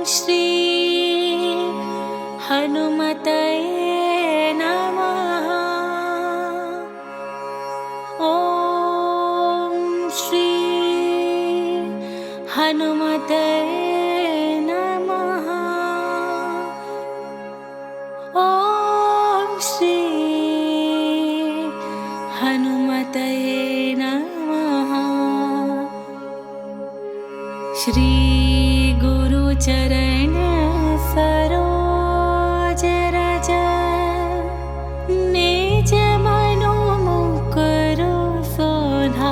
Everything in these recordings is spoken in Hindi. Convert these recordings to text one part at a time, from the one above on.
श्री हनुमतये नमः। ॐ श्री हनुमतये नमः। ॐ श्री हनुमतये नमः। श्री गुरुचरण सरोज रज निज मनो मुकुर सुधारि।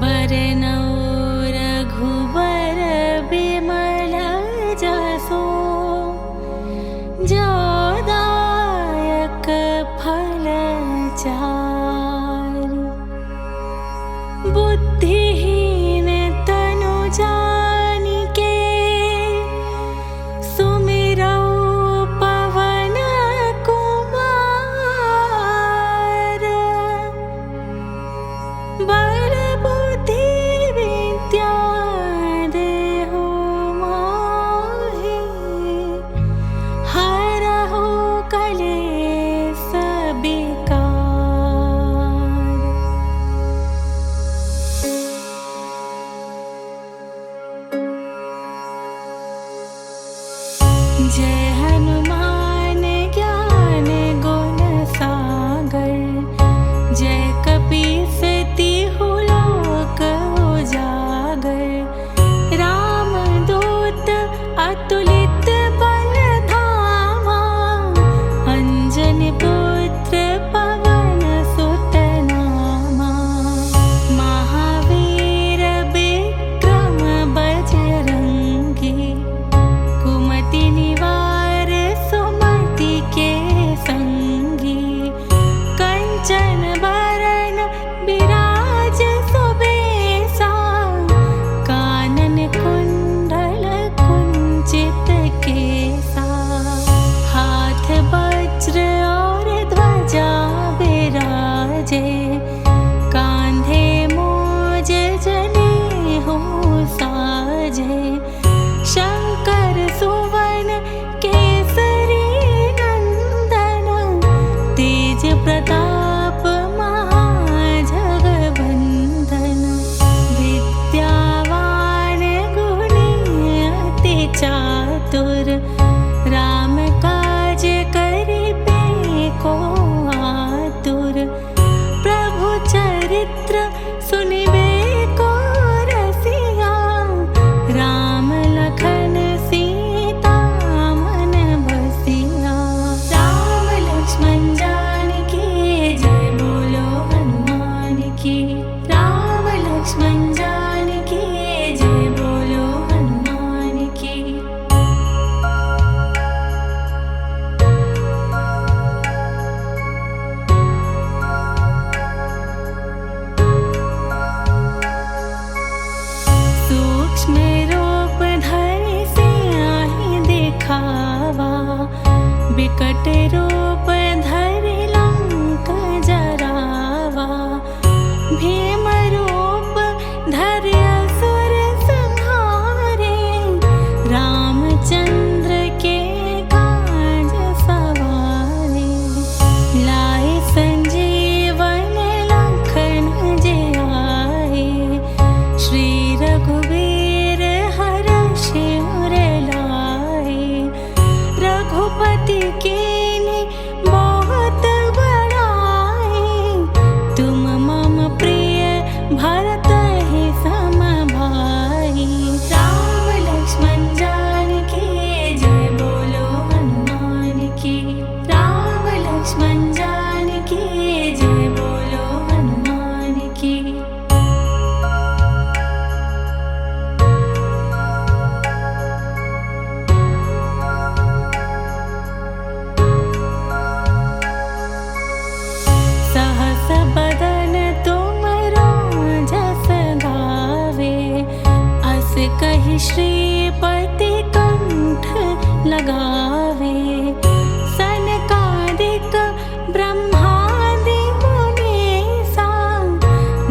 बरनौ रघुबर बिमल जसो जो दायक फल चारि। बुद्धिहीन तनु जानिके सुमिरौ पवन कुमार। बल बुद्धि विद्या देहु मोहि हरहु कलेश विकार। जय हनुमान ज्ञान गुण सागर। जय कपीस तिहु लोक उजागर। रामदूत अतुलित बल धामा। अंजनी पुत्र पवन सुत नामा। महावीर विक्रम बजरंगी। कुमति निवार सुमति के संगी। कंचन बरन बिराज सुबेसा। कानन कुंडल कुंचित केसा। हाथ वज्र और ध्वजा बिराजे। कांधे मोज जनेऊ साजे। शंकर सुवन केसरी नंदन। तेज प्रताप महाजगवंदन। विद्यावान गुणी अति चातुर। राम काज करिबे को आतुर। प्रभु चरित्र सुनिबे को रसिया। राम लखन सीता मन बसिया। राम लक्ष्मण जानकी जय बोलो हनुमान की। राम लक्ष्मण जानकी जय बोलो हनुमान की। सूक्ष्म रूप धरि सियाहि दिखावा। बिकट रूप धरि लंक जरावा। भीम रूप धरि असुर संहारे। रामचंद्र के काज सवारे। लाए संजीवन लखन जियाए। श्री रघुवीर हरषि उर लाए। रघुपति कीन्ही बहुत बड़ाई। तुम मम प्रिय भरतहि सम भाई। राम लक्ष्मण जानकी जय बोलो हनुमान की। राम लक्ष्मण जानकी जय बोलो हनुमान की। सहस बदन तुमरो जस गावे। अस कहि श्रीपति कंठ लगावे। सनकादिक ब्रह्मादि मुनीसा।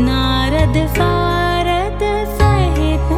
नारद सारद सहित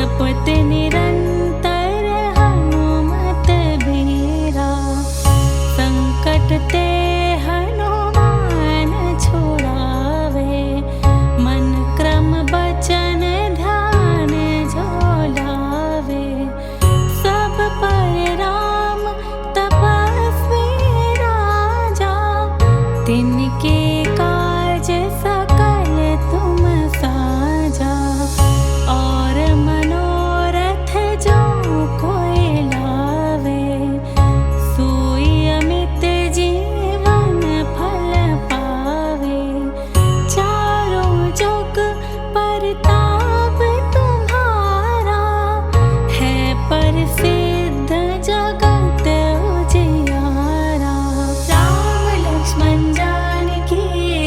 जपत निरंतर हनुमत बीरा। संकट ते हनुमान छुड़ावे, मन क्रम बचन ध्यान जो लावे। सब पर राम तपस्वी राजा, तिनके काज सकल तुम साजा। और मनोरथ जो कोई लावे, सोई अमित जीवन फल पावे। चारों जुग परताप तुम्हारा, है प्रसिद्ध जगत उजियारा। राम लक्ष्मण जानकी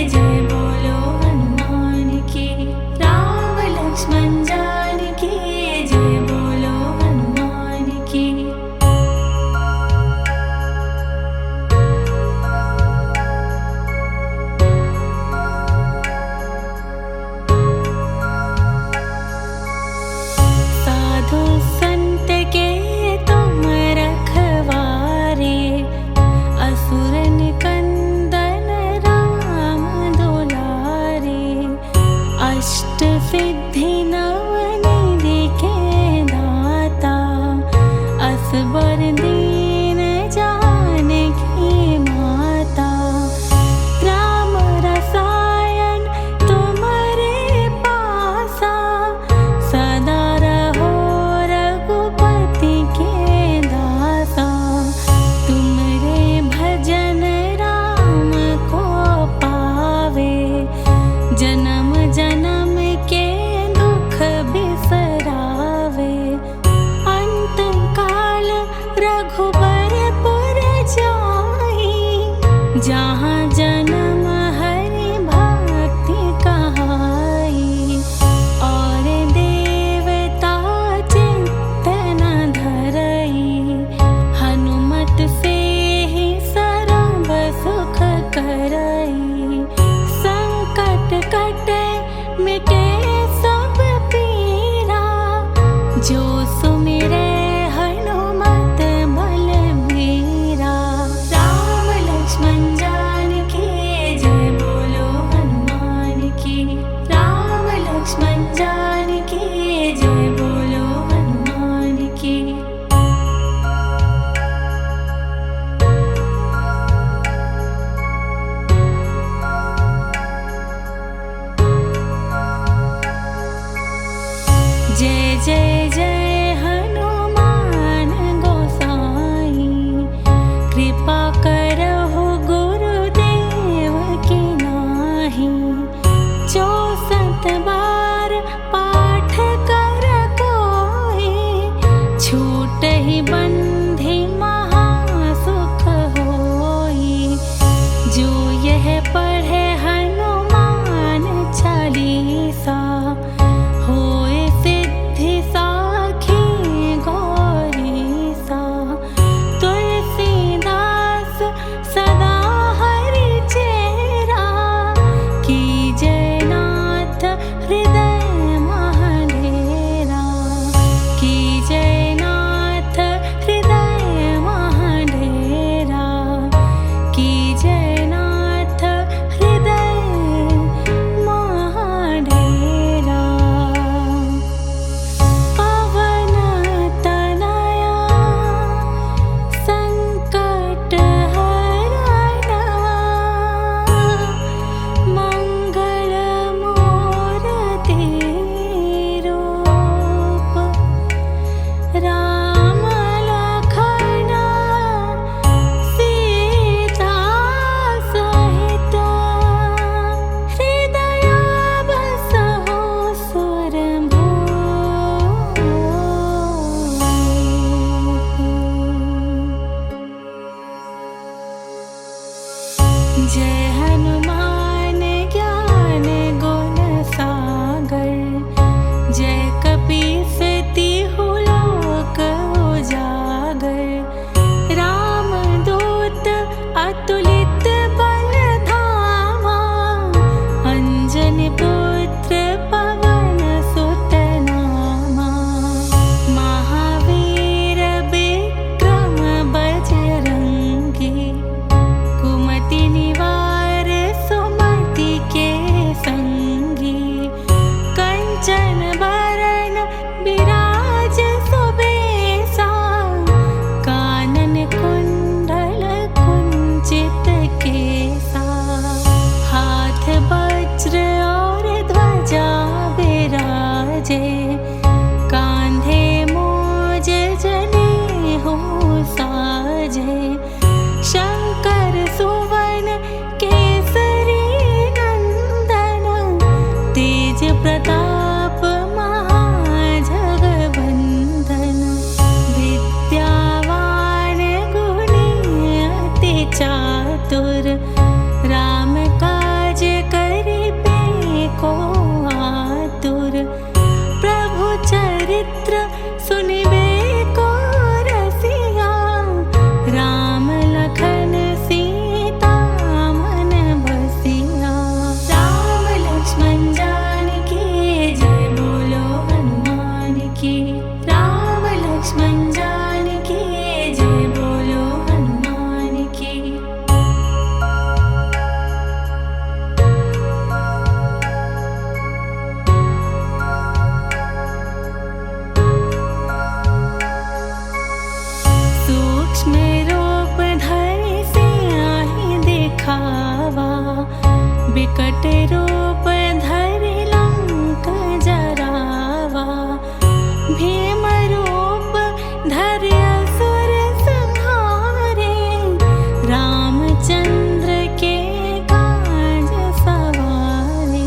जय बोलो हनुमान की। राम लक्ष्मण जानकी जय बोलो हनुमान की। साधु संत के तुम रखवारे, असुर निकंदन राम दुलारे। अष्ट सिद्धि नव निधि के दाता, असबर दीन जानकी माता। राम रसायन तुम्हारे पासा, सदा रहो रघुपति के दासा। तुमरे भजन राम को पावे, जन्म जन्म के दुख बिसरावे। अंत काल रघुबरपुर जाई, जहाँ जन्म हरि भक्ति कहाई। और देवता चित्त न धरई, हनुमत से ही सर्व सुख करई। संकट कटे मिटे सब पीरा, जो सुमिरे हनुमत बलबीरा। राम लक्ष्मण जानकी जय बोलो हनुमान की। राम लक्ष्मण जानकी जय बोलो हनुमान की। जय जय जय हनुमान लक्ष्मण जान की जय बोलो हनुमान की। सूक्ष्म रूप धरि सियाहि दिखावा, बिकट रूप धरि लंक जरावा। भीम रूप धरि असुर संहारे, रामचंद्र के काज सवारे।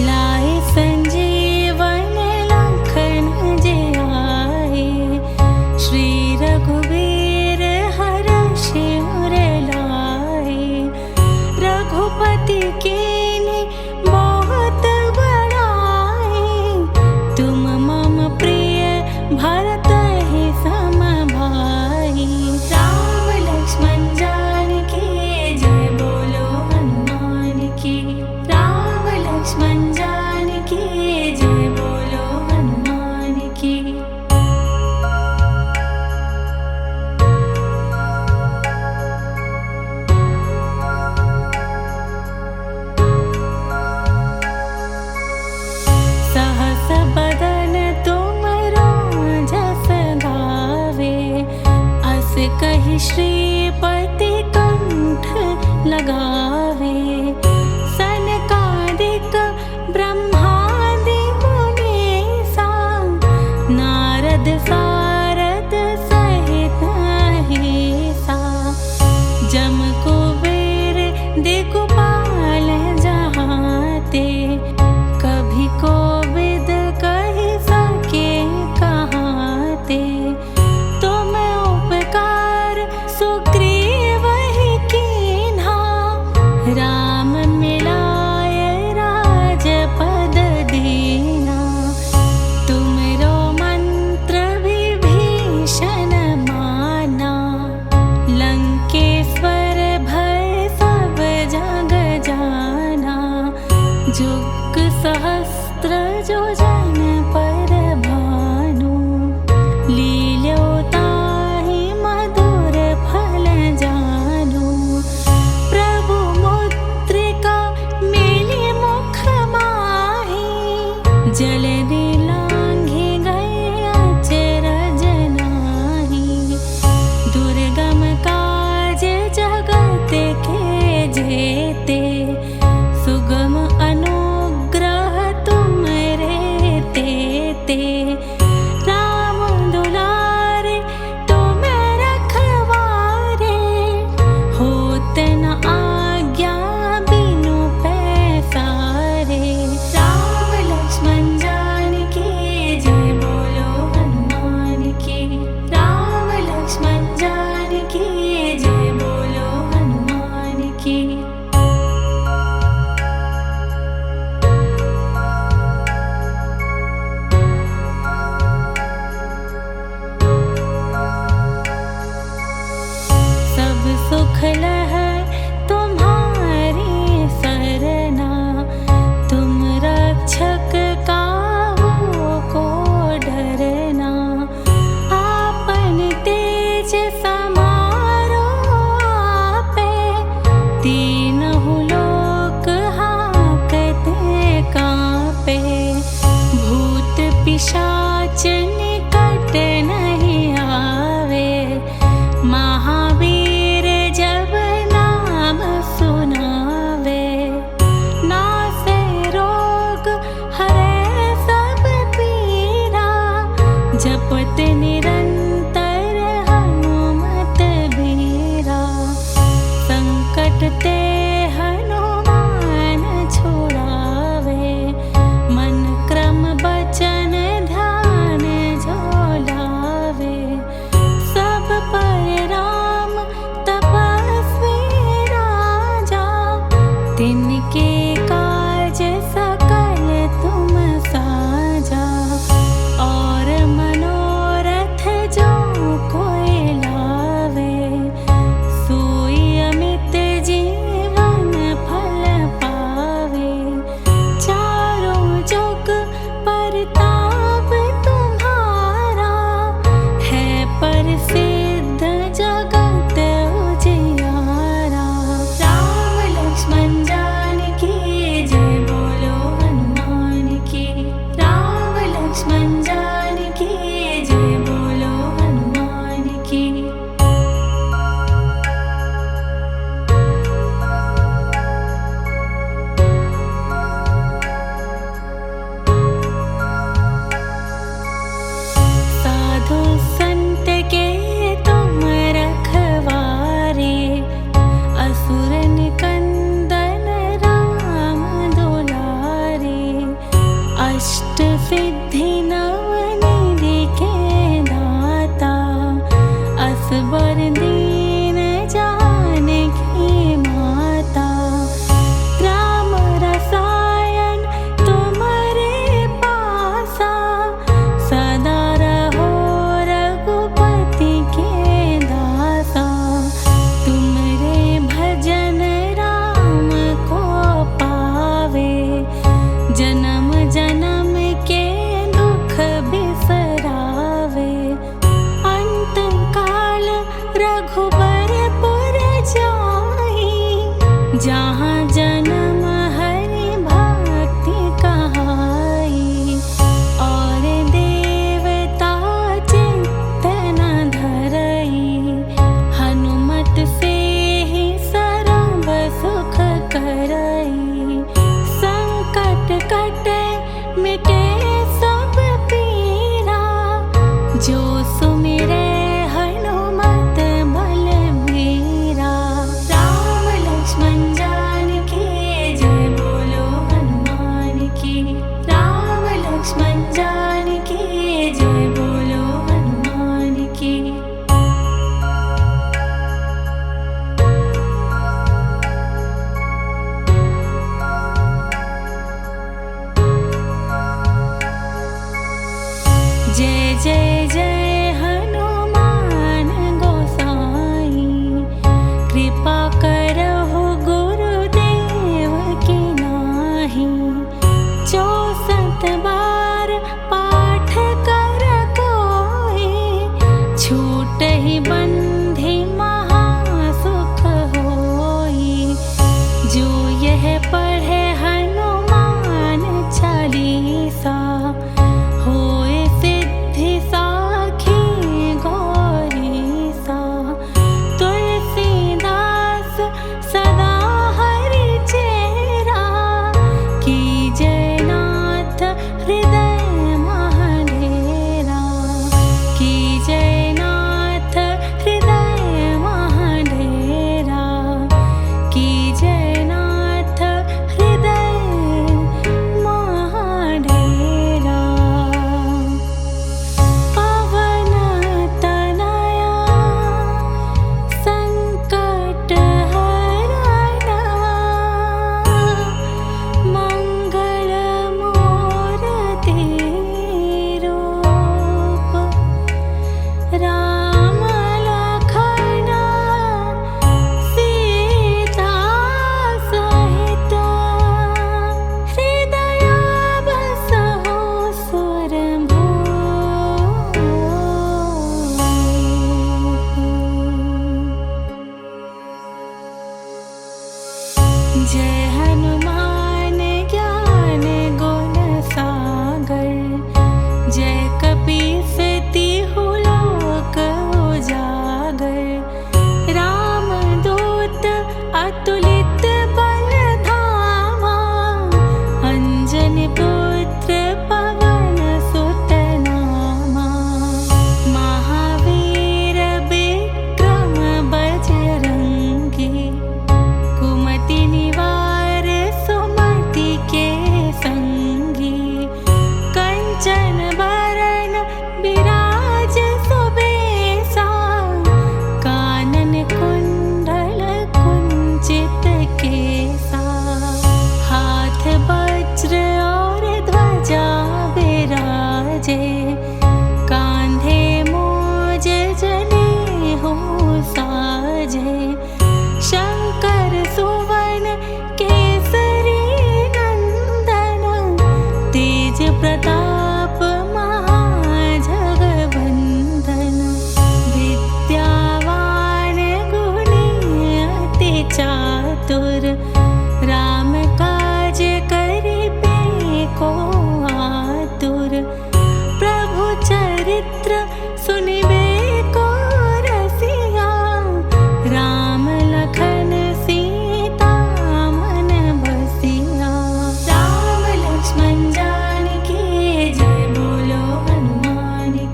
लाए संजीवन लखन जियाए, श्री रघुवीर हरषि उर लाए। रघुपति कीन्ही बहुत बड़ाई, तुम मम प्रिय भरतहि सम भाई। राम लक्ष्मण जानकी जय बोलो हनुमान की। राम लक्ष्मण जानकी जय बोलो हनुमान की। सहस बदन तुम रोजस गावे, अस कहि श्रीपति कंठ लगावे। सनकादिक ब्रह्मादि मुनीसा, नारद सारद सहित अहिसा। जम कुबेर दिक्पाल जहाते, कभी कोविद कहि सके कहाते। तुम उपकार सुग्रीवहि कीन्हा, राम मिलाय राजपद दीना। तुमरो मंत्र विभीषण माना, लंकेश्वर भय सब जग जाना। जुग सहस्त्र जो जन पर भानु, लील्यो ताहि मधुर फल जानु। प्रभु मुद्रिका मिली मुख माहि, जलधि लांघि गए अचरज नाहि। दुर्गम काज जगत के जेते, सुगम अनुग्रह तुमरे तेते। राम दुलारे तुम रखवारे, होत न आज्ञा बिनु पैसारे। राम लक्ष्मण जानकी जय बोलो हनुमान की। राम लक्ष्मण जानकी जय बोलो हनुमान की। सब सुख लहै तुम्हारी सरना, तुम रक्षक काहू को डरना। आपन तेज समारो आपे, तीनहु लोक हांकते कांपे। भूत पिशाच निकट नहीं आवे, महावीर जब नाम सुनावे। नासे रोग हरै सब पीरा, जपत निरंतर हनुमत बीरा। संकट ते हनुमान छुड़ावे, मन क्रम बचन ध्यान जो लावे। सब पर राम तपस्वी राजा, तिनके काज सकल तुम साजा। और मनोरथ साधु संत के तुम रखवारे, असुर निकंदन राम दुलारे। अष्ट सिद्धि नवनिधि के दाता, असबर दीन जानकी माता। राम रसायन तुम्हारे पासा, सदा रहो रघुपति के दासा। तुमरे भजन राम को पावे, जन्म जन्म के दुख बिसरावे। अंत काल रघुबरपुर जाई, जहाँ जन्म हरि भक्ति कहाई। और देवता चित्त न धरई, हनुमत से ही सर्व सुख करई। संकट कटे मिटे सब पीरा, जो सुमिरे हनुमत बलबीरा। राम लक्ष्मण जानकी जय बोलो हनुमान की। राम लक्ष्मण जानकी जय बोलो हनुमान की। जय जय जय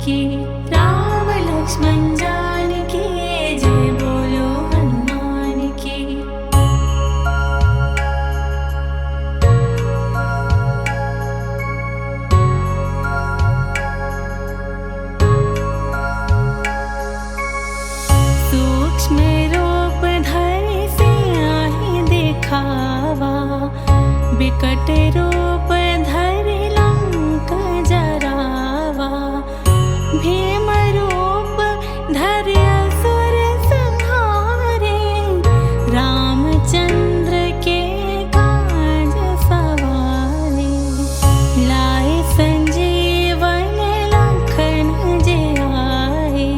की। राम लक्ष्मण जानकी जय बोलो हनुमान की। सूक्ष्म रूप धरि सियाहि दिखावा, बिकट रूप धरि लंक जरावा। भीम रूप धरि असुर संहारे, रामचंद्र के काज सवारे। लाए संजीवन लखन जियाए,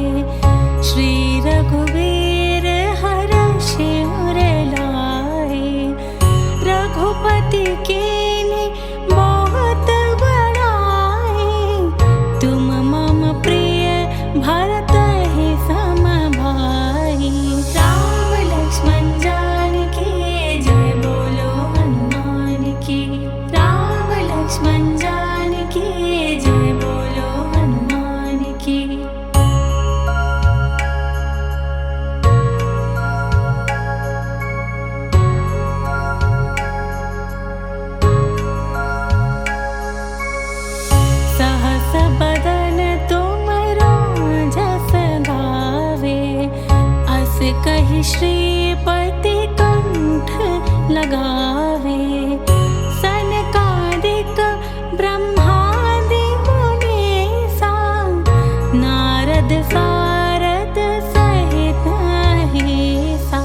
श्री रघुवीर हरषि उर लाए। रघुपति कीन्ही बहुत बड़ाई, तुम मम प्रिय भरतहि सम भाई। राम लक्ष्मण जानकी जय बोलो हनुमान की। राम लक्ष्मण जानकी जय बोलो हनुमान की। सहस बदन तुम रोजस गावे, अस कहि श्रीपति कंठ लगावे। सनकादिक ब्रह्मादि मुनीसा, नारद सारद सहित अहिसा।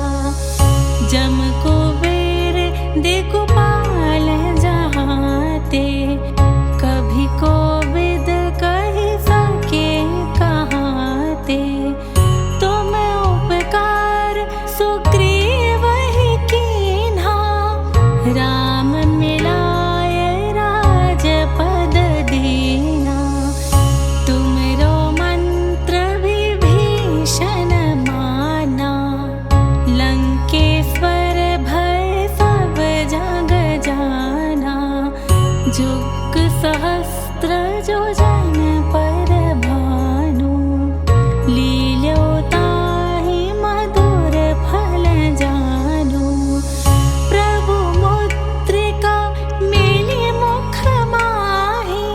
जम कुबेर दिगपाल जहाते, कभी कोविद कहि सके कहाते। तुम उपकार सुग्रीवहि कीन्हा, राम मिलाय राजपद दीना। तुमरो मंत्र विभीषण माना, लंकेश्वर भय सब जग जाना। जुग सहस्त्र जो जन पर भानु, लील्यो ताहि मधुर फल जानु। प्रभु मुद्रिका मिली मुख माहि,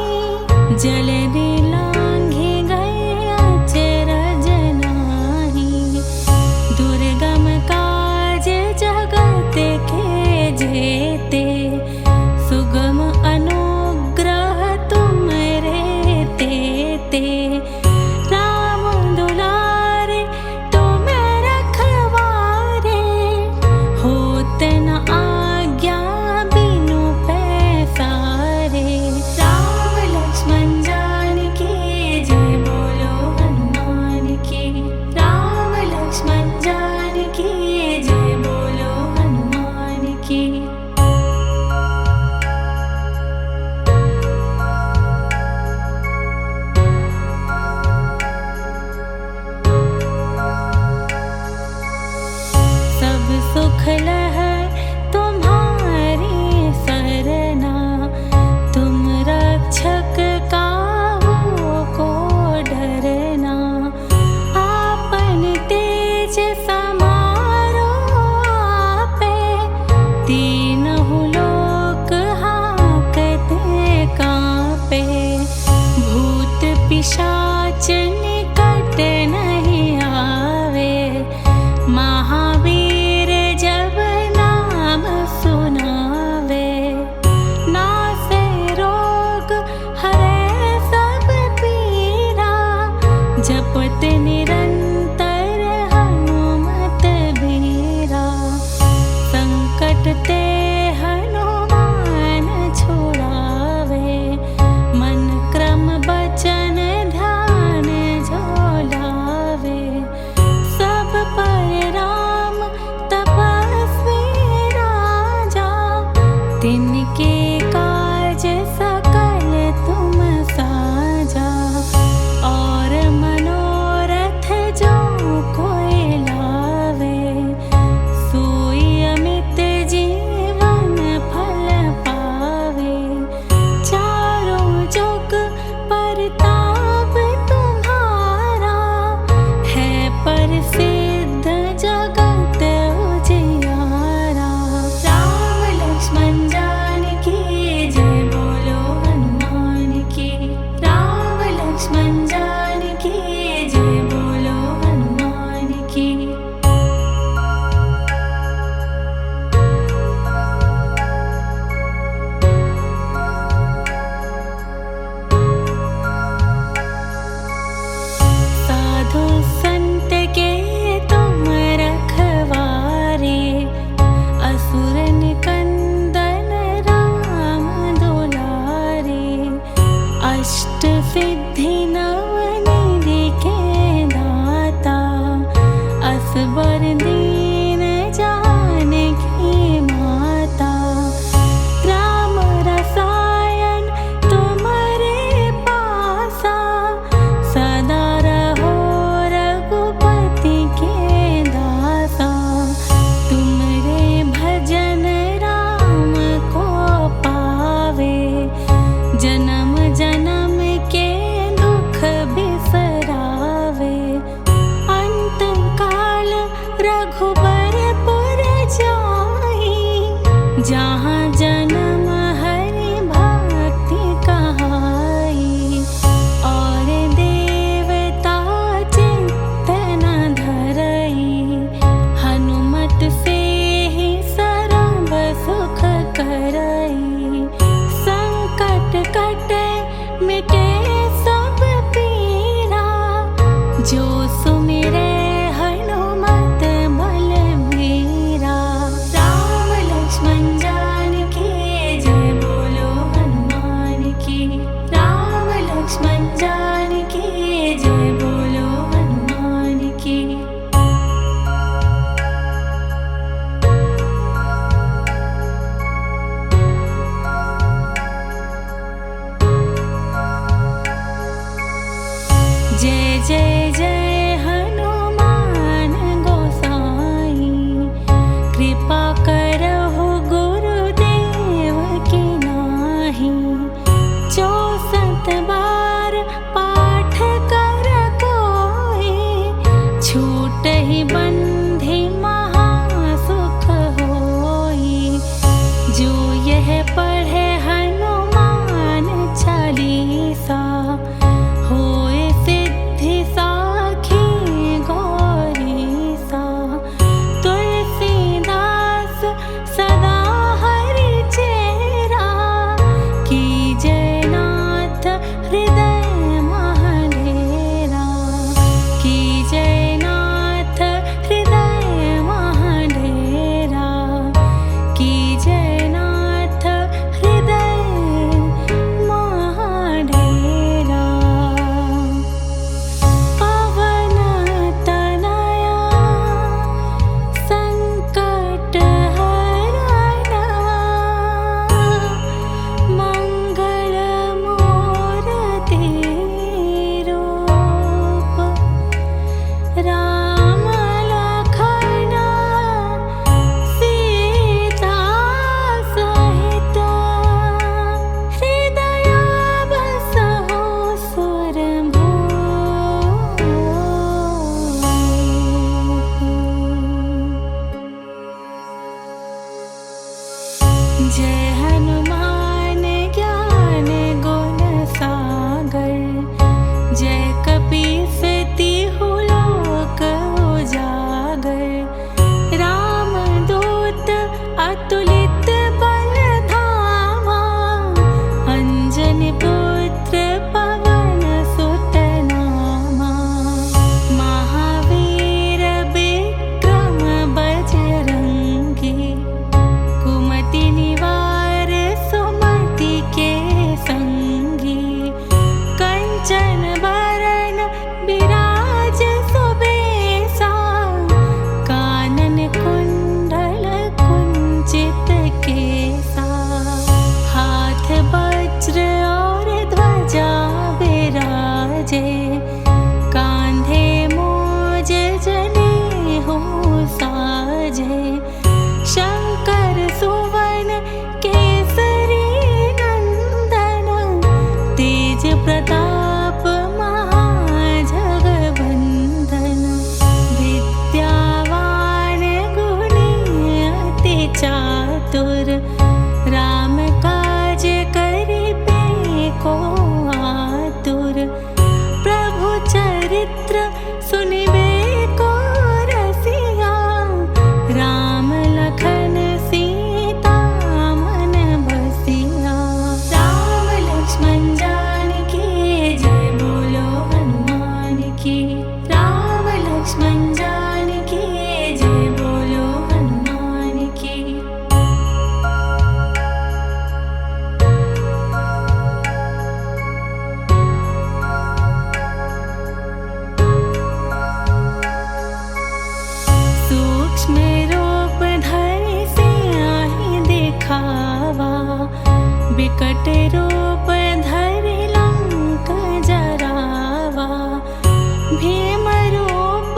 जलधि लांघि गए अचरज नाहि। दुर्गम काज जगत के जेते, सुगम अनुग्रह तुमरे तेते। राम दुलारे तुम रखवारे, होत न आज्ञा बिनु पैसारे। राम लक्ष्मण जानकी जय बोलो हनुमान की। राम लक्ष्मण जानकी जय बोलो हनुमान की। सब सुख लहै तुम्हारी सरना, तुम रक्षक काहू को डरना। आपन तेज समारो आपे, तीनहु लोक हांकते कांपे। भूत पिशाच निकट नहीं आवे, महावीर जब नाम सुनावे। नासे रोग हरै सब पीरा, जपत निरंतर हनुमत बीरा। संकट ते हनुमान छुड़ावे, मन क्रम बचन ध्यान जो लावे। सब पर राम तपस्वी राजा, तिनके काज सकल तुम साजा। और मनोरथ जो सुमिरे हनुमत बल बीरा। राम लक्ष्मण जानकी जय बोलो हनुमान की। राम लक्ष्मण जानकी जय बोलो हनुमान की। जय जय जय हनुमान गोसाई। कृपा करहु गुरुदेव की नाही। 64 बार पाठ कर कोई। छूटहि बंधि महासुख होई। जो यह पढ़े हनुमान चालीसा। होए सिद्धि साखी गौरीसा। तुलसीदास सदा हरि चेरा। कीजय नाथ हृदय महडेरा। कीजय नाथ हृदय महडेरा। कीजय नाथ हृदय महडेरा। पवन तनया संकट हरना। मंगल मूर्ति रूप। राम लखन सीता सहित। हृदय बसहु सुरभूप। जय हनुमान ज्ञान गुण सागर। जय कपीस तिहु लोक उजागर। रामदूत अतुलित बल धामा। अंजनी पुत्र पवन सुत नामा। महावीर विक्रम बजरंगी। कुमति निवार सुमति के संगी। कंचन बरन बिराज सुबेसा। कानन कुंडल कुंचित केसा। हाथ वज्र और ध्वजा बिराजे। कांधे मोज जनेऊ साजे। शंकर सुवन केसरी नंदन। तेज प्रताप महाजगवंदन। विद्यावान गुणी अति चातुर। राम काज करिबे को आतुर। प्रभु चरित्र सुनिबे को रसिया। राम लखन सीता मन बसिया। राम लक्ष्मण जानकी जय बोलो हनुमान की। राम लक्ष्मण जानकी जय बोलो हनुमान की। सूक्ष्म रूप धरि सियाहि दिखावा। बिकट रूप धरि लंक जरावा। भीम रूप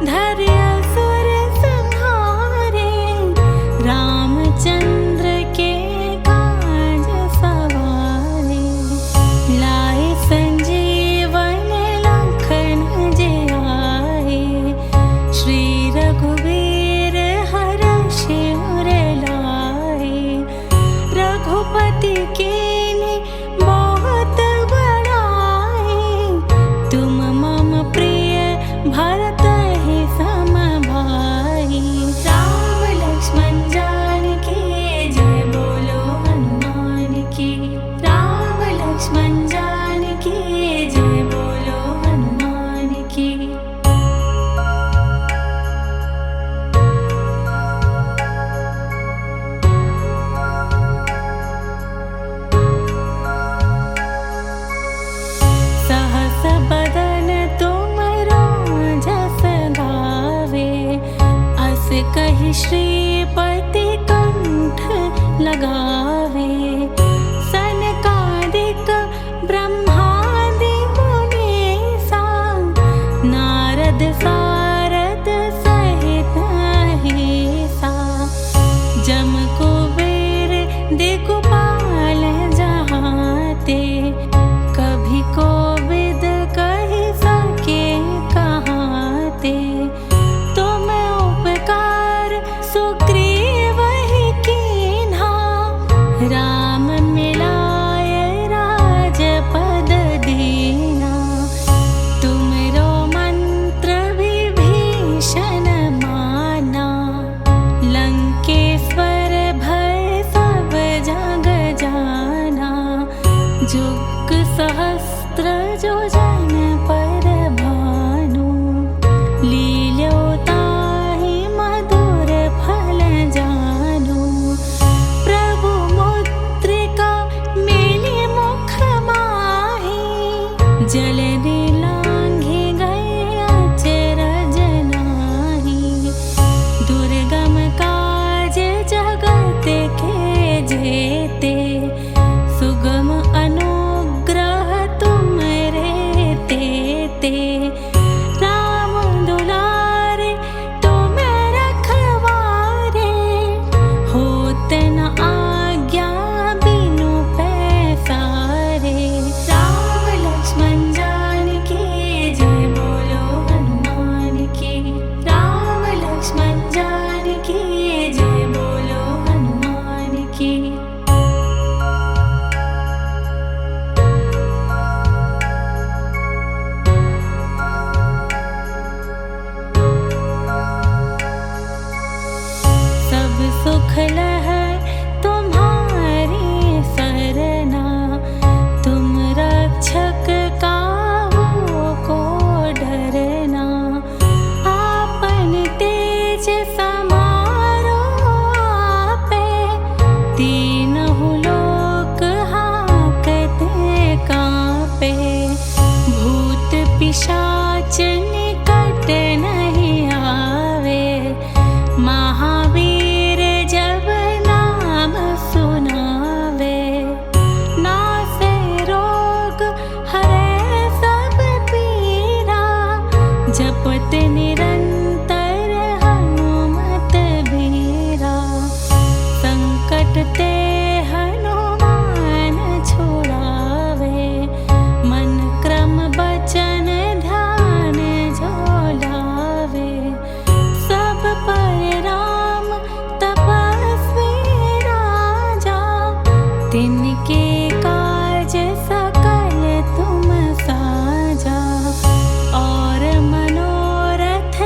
धरि असुर संहारे। रामचंद्र के काज सवारे। लाए संजीवन लखन जियाए। श्री रघुवीर हरषि उर लाए। रघुपति कीन्ही बहुत बड़ाई। तुम मम प्रिय श्रीपति कंठ लगावे। सनकादिक ब्रह्मादि मुनीसा नारद सारद सहित अहिसा। जम कुबेर दिक्पाल जहाते कभी कोविद कहि सके कहाते। तुम उपकार सुग्रीव ही कीन्हा राम मिलाय राजपद दीना। तुमरो मंत्र विभीषण माना लंकेश्वर भय सब जग जाना। जुग सहस्त्र जो जन पर भानु लील्यो ताहि मधुर फल जानु। प्रभु मुद्रिका मिली मुख माहि जलधि लांघि गए अचरज नाहि। दुर्गम काज जगत के जेते सुगम अनुग्रह तुमरे तेते। राम दुलारे तुम रखवारे होत न आज्ञा बिनु पैसारे। राम लक्ष्मण जानकी जय बोलो हनुमान की। राम लक्ष्मण जानकी जय बोलो हनुमान की। सब सुख लह तुम्हारी सरना तुम रक्षक काहू को डरना। आपन तेज समारो आपे तीनहु लोक हांकते कांपे। भूत पिशाच निकट नहीं आवे महावीर जब नाम सुनावे। नासे रोग हरै सब पीरा जपत निरंतर हनुमत बीरा। संकट ते हनुमान छुड़ावे मन क्रम बचन ध्यान जो लावे। सब पर राम तपस्वी राजा तिनके काज सकल तुम साजा। और मनोरथ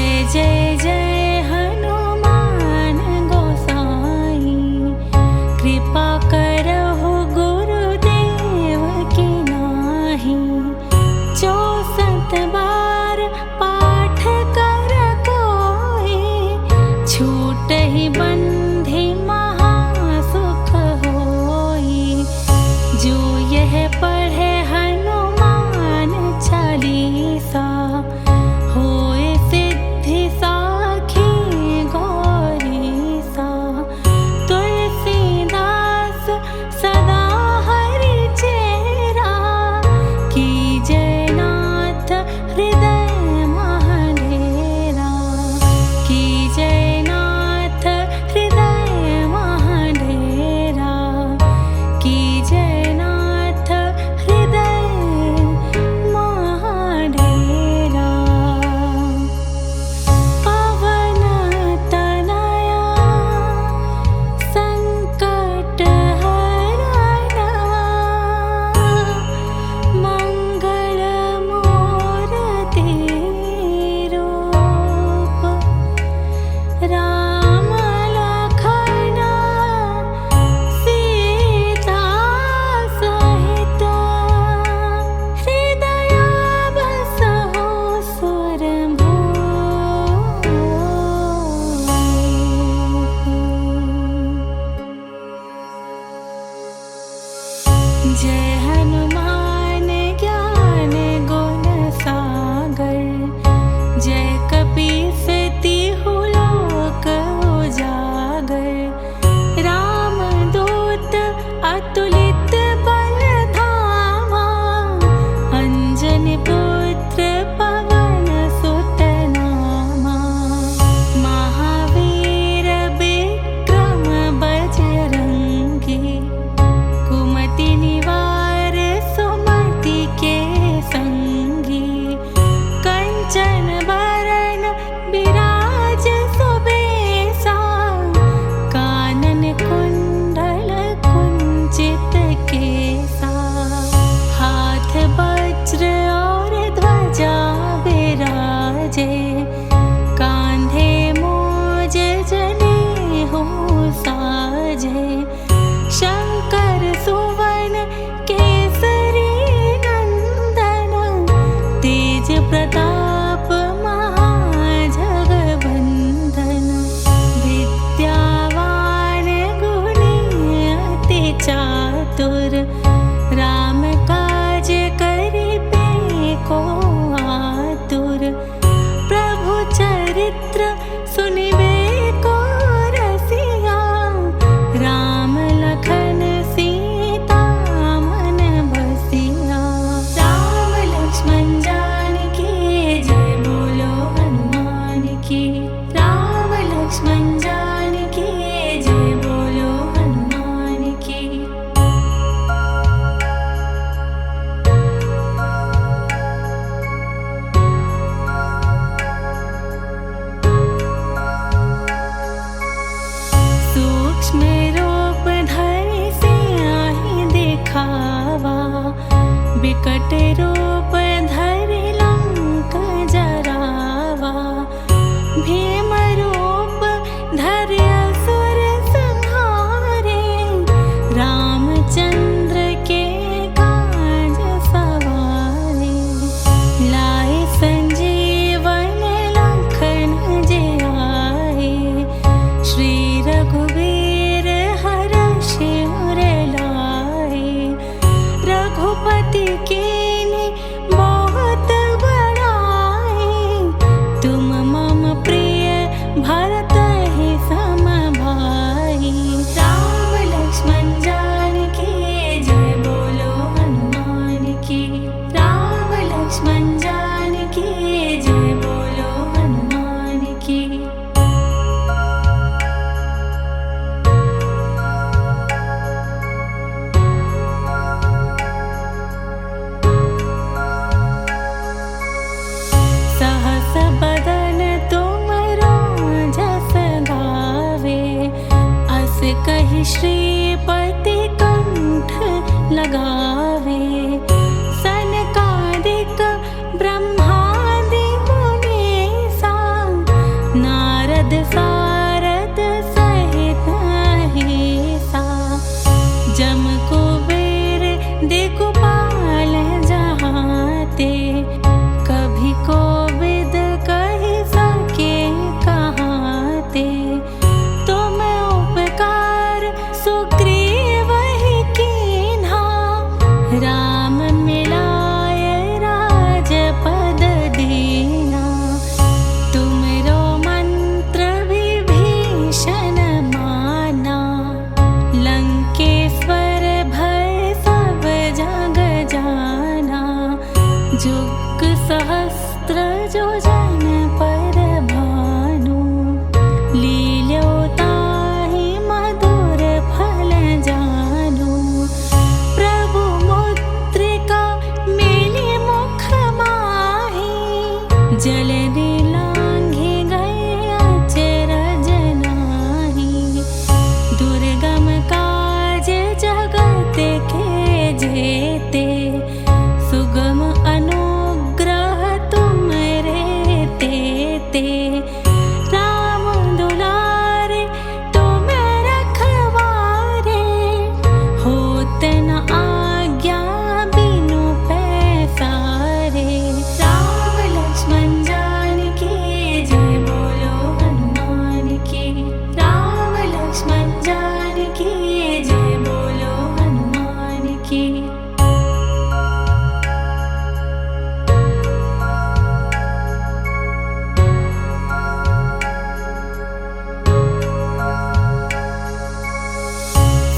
जय जय जय हनुमान गोसाई, कृपा करहु गुरुदेव की नाहि। 64 बार पाठ कर कोई, छूटहि बंधि महासुख होई। जो यह पढ़े हनुमान चालीसा, होए सिद्धि साखी गौरीसा। तुलसीदास सदा हरि चेरा, कीजय नाथ हृदय महडेरा। कीजय नाथ हृदय महडेरा, कीजय नाथ हृदय महडेरा। पवन तनया संकट हरना, मंगल मूर्ति रूप। राम लखन सीता सहित, हृदय बसहु सुरभूप। जय हनुमान ज्ञान गुण सागर, जय कपीस तिहु लोक उजागर। रामदूत अतुलित बल धामा, अंजनी पुत्र पवन सुत नामा। महावीर विक्रम बजरंगी, कुमति निवार सुमति के संगी। कंचन बरन बिराज सुबेसा, कानन कुंडल कुंचित केसा। हाथ वज्र और ध्वजा बिराजे, कांधे मोज जनेऊ साजे। शंकर सुवन केसरी नंदन, तेज प्रताप महाजगवंदन। विद्यावान गुणी अति चातुर, राम काज करिबे को आतुर। प्रभु चरित्र सुनिबे को रसिया, राम लखन सीता मन बसिया। राम लक्ष्मण जानकी जय बोलो हनुमान की। राम लक्ष्मण जानकी जय बोलो हनुमान की। सूक्ष्म रूप धरि सियाहि दिखावा, विकट रूप धरि लंक जरावा। भीम रूप धरि असुर संहारे, रामचंद्र के काज सवारे। लाए संजीवन लखन जियाए, श्री रघुवीर हरषि उर लाए। रघुपति कीन्हि नारद सारद सहित अहिसा जम कुबेर दिक्पाल जहाते कभी कोविद कहि सके कहाते तुम उपकार सुग्रीव ही कीन्हा राम मिलाय राजपद दीना तुमरो मंत्र विभीषण माना लंकेश्वर भय सब जग जाना जुग सहस्त्र जो जन पर भानु लील्यो ताहि मधुर फल जानु प्रभु मुद्रिका मिली मुख माहि जलधि लांघि गए अचरज नाहि दुर्गम काज जगत के जेते सुगम अनुग्रह तुमरे तेते राम दुलारे तुम रखवारे होत न आज्ञा बिनु पैसारे राम लक्ष्मण जानकी जय बोलो हनुमान की राम लक्ष्मण जानकी जय बोलो हनुमान की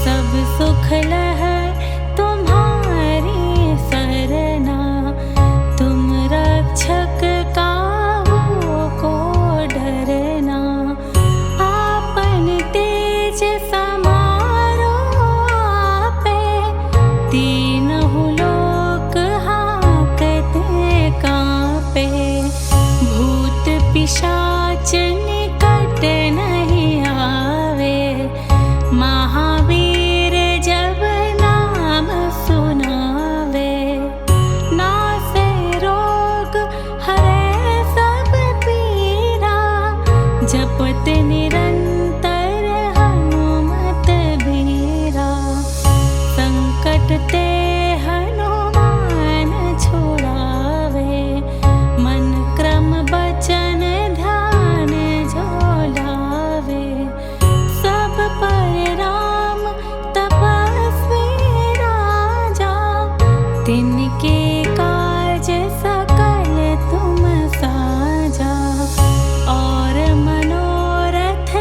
सब सुख लह तुम्हारी सरना तुम रक्षक काहू को डरना आपन तेज समारो आपे तीनहु लोक हाकते कांपे भूत पिशाच निकट नहीं आवे महावीर जब नाम सुनावे नासे रोग हरे सब पीरा जपत निरंतर हनुमत बीरा संकट ते हनुमान छुड़ावे मन क्रम बचन ध्यान जो लावे सब पर राम तपस्वी राजा तिनके काज सकल तुम साजा और मनोरथ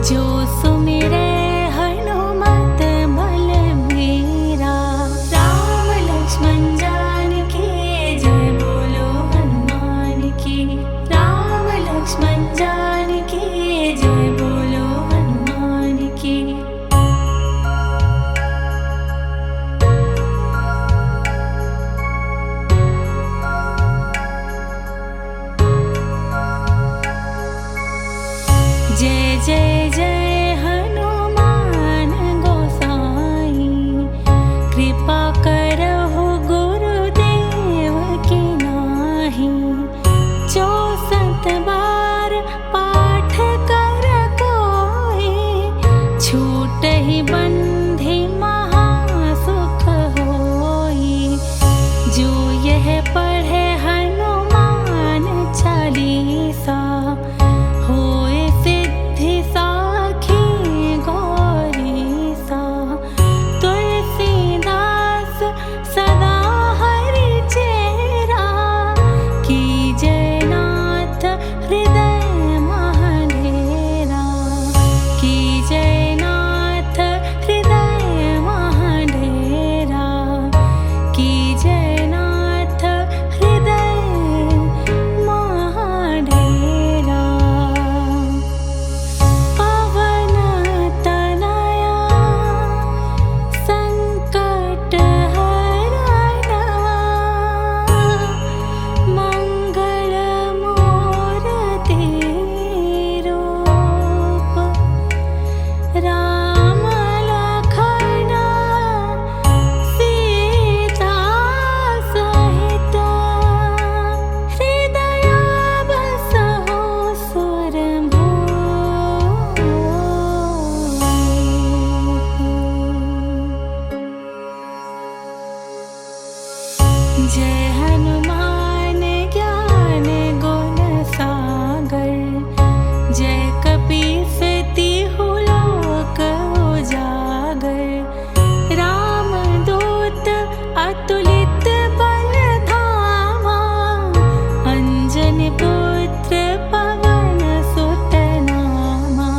जो सुमिरे हनुमत बल बीरा। राम लक्ष्मण जानकी जय बोलो हनुमान की। राम लक्ष्मण जानकी जय बोलो हनुमान की। जय जय जय हनुमान गोसाई, कृपा करहु गुरुदेव की नाहि। 64 बार पाठ कर कोई, छूटहि बंधि महासुख होई। जो यह पढ़े हनुमान चालीसा, होए सिद्धि साखी गौरीसा। तुलसीदास सदा हरि चेरा, कीजय नाथ हृदय महडेरा। कीजय नाथ हृदय महडेरा। कीजय नाथ हृदय महडेरा। पवन तनया संकट हरना, मंगल मूर्ति रूप। राम लखन सीता सहित, हृदय बसहु सुरभूप। जय हनुमान ज्ञान गुण सागर, जय कपीस तिहु लोक उजागर। रामदूत अतुलित बल धामा, अंजनी पुत्र पवन सुत नामा।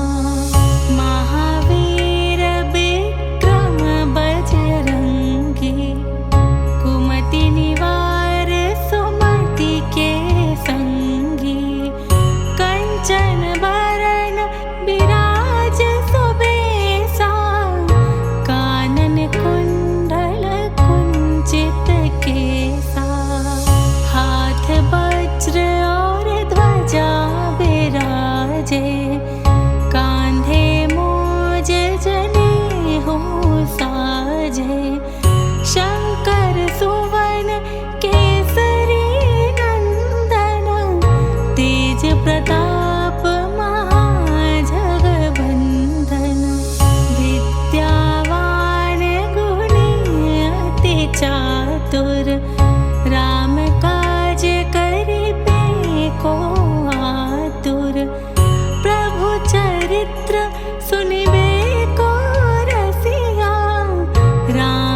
महावीर विक्रम बजरंगी, कुमति निवार सुमति के संगी। कंचन बरन बिराज सुबेसा, कानन कुंडल कुंचित केसा। हाथ वज्र और ध्वजा बिराजे, कांधे मोज जनेऊ साजे। शंकर सुवन केसरी नंदन, तेज प्रताप महाजगवंदन। विद्यावान गुणी अति चातुर, राम काज करिबे को आतुर। प्रभु चरित्र सुनिबे को रसिया, राम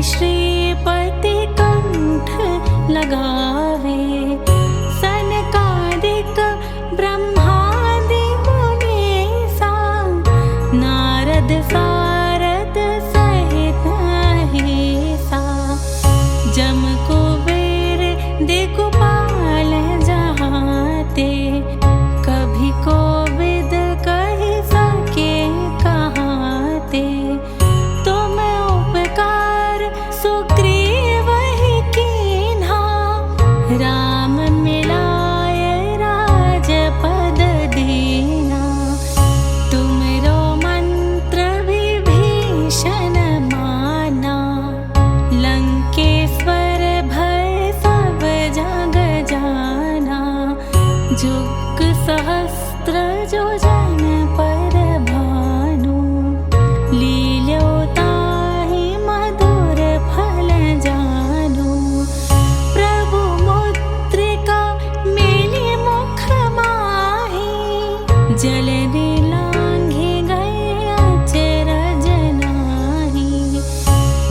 श्रीपति कंठ लगावे। सनकादिक ब्रह्मादि मुनीसा नारद सारद सहित अहिसा। जम कुबेर दिक्पाल जहाते कभी कोविद कहि सके कहाते। तुम उपकार सुग्रीव ही कीन्हा राम मिलाय राजपद दीना। तुमरो मंत्र विभीषण माना लंकेश्वर भय सब जग जाना। जुग सहस्त्र जो जन पर भानु लील्यो ताहि मधुर फल जानु। प्रभु मुद्रिका मिली मुख माहि जलधि लांघि गए अचरज नाहि।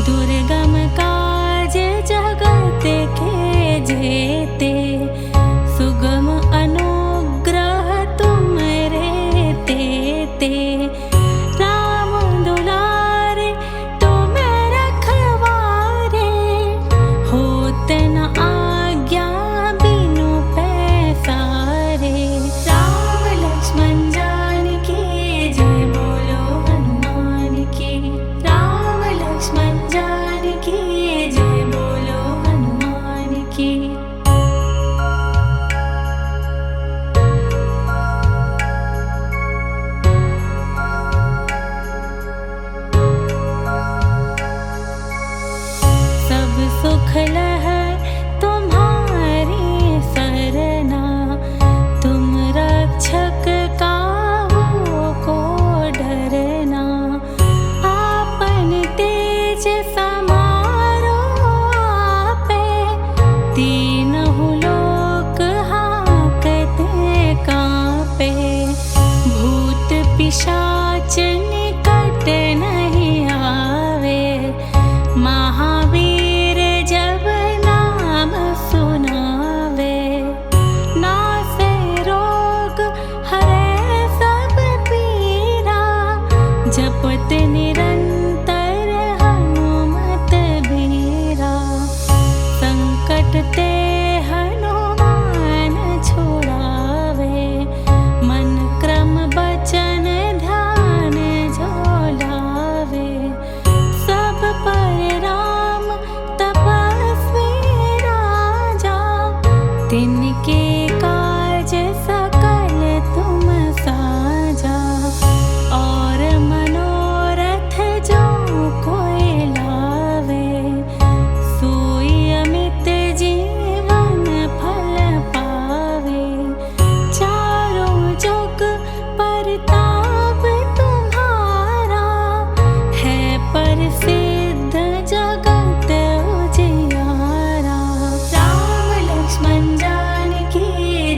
दुर्गम काज जगत के जेते सुगम अनुग्रह तुमरे तेते। राम दुलारे तुम रखवारे होत न आज्ञा बिनु पैसारे। राम लक्ष्मण जानकी जय बोलो हनुमान की। राम लक्ष्मण जानकी जय बोलो हनुमान की। सब सुख लहै तुम्हारी सरना तुम रक्षक काहू को डरना। आपन तेज समारो आपे तीनहु लोक हांकते कांपे। भूत पिशाच निकट नहीं आवे महावीर जब नाम सुनावे। नासे रोग हरै सब पीरा जपत निरंतर हनुमत बीरा। संकट ते हनुमान छुड़ावे मन क्रम बचन ध्यान जो लावे। सब पर राम तपस्वी राजा तिनके काज सकल तुम साजा। और मनोरथ जो कोई लावे सोई अमित जीवन फल पावे। चारों जुग परताप तुम्हारा है प्रसिद्ध जगत उजियारा। राम लक्ष्मण जानकी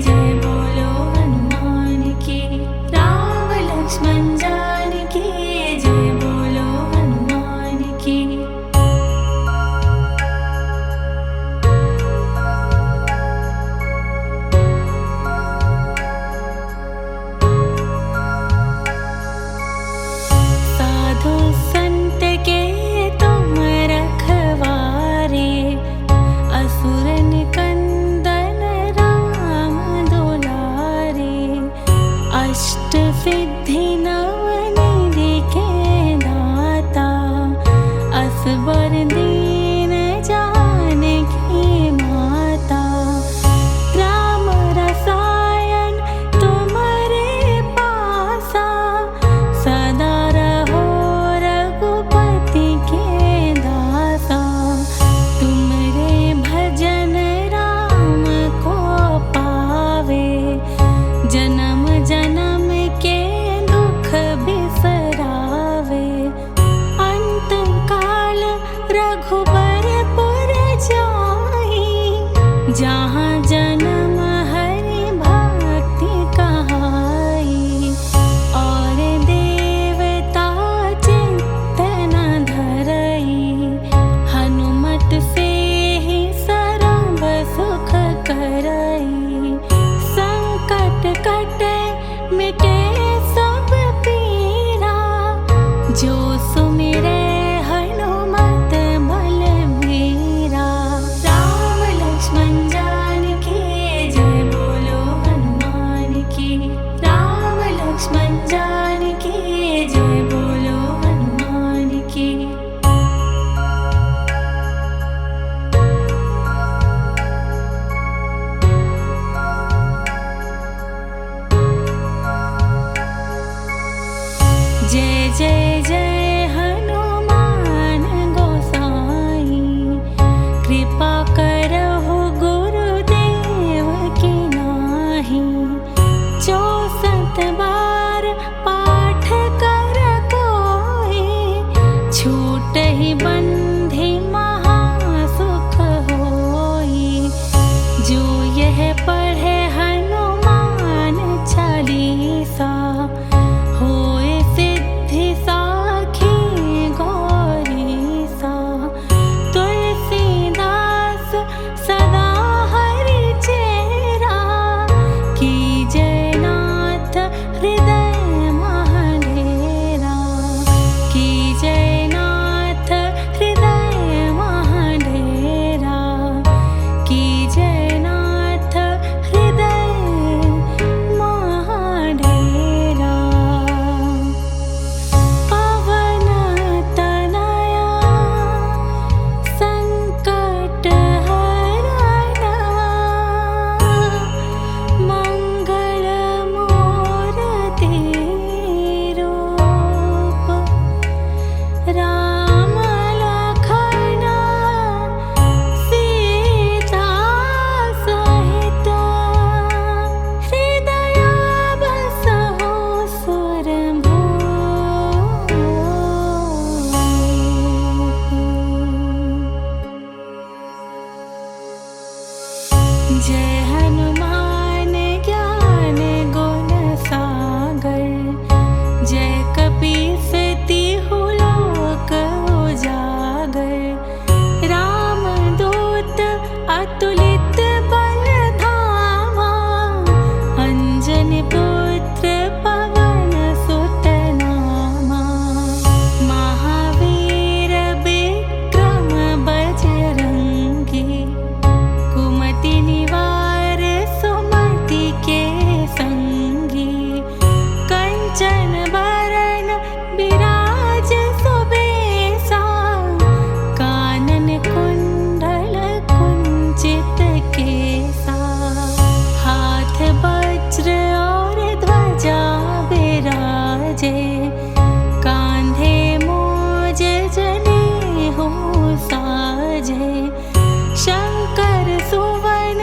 जय बोलो हनुमान की। राम लक्ष्मण जानकी जय बोलो हनुमान की। साधु संत के तुम रखवारे असुर निकंदन राम दुलारे। अष्ट सिद्धि नव निधि के दाता असबर दीन जानकी माता। राम रसायन तुम्हारे पासा सदा रहो रघुपति के दासा। तुमरे भजन राम को पावे जन्म जन्म के दुख बिसरावे। अंत काल जो सुमिरे हनुमत बलबीरा। राम लक्ष्मण जानकी जय बोलो हनुमान की। राम लक्ष्मण जानकी जय बोलो हनुमान की। जय जय जय हनुमान गोसाई, कृपा करहु गुरुदेव की नाहि। 64 बार पाठ कर कोई, छूटहि बंधि महासुख होई। जो यह पढ़े हनुमान चालीसा, होए सिद्धि साखी गौरीसा। तुलसीदास सदा हरि चेरा, कीजय नाथ हृदय महडेरा। कीजय नाथ हृदय महडेरा। कीजय नाथ हृदय महडेरा। पवन तनया संकट हरना, मंगल मूर्ति रूप। राम लखन सीता सहित, हृदय बसहु सुरभूप। जय हनुमान ज्ञान गुण सागर, जय कपीस तिहु लोक उजागर। रामदूत अतुलित बल धामा, अंजनी पुत्र पवन सुत नामा। महावीर विक्रम बजरंगी, कुमति निवार सुमति के संगी। कंचन बरन बिराज सुबेसा, कानन कुंडल कुंचित केसा। हाथ वज्र और ध्वजा बिराजे, कांधे मोज जनेऊ साजे। शंकर सुवन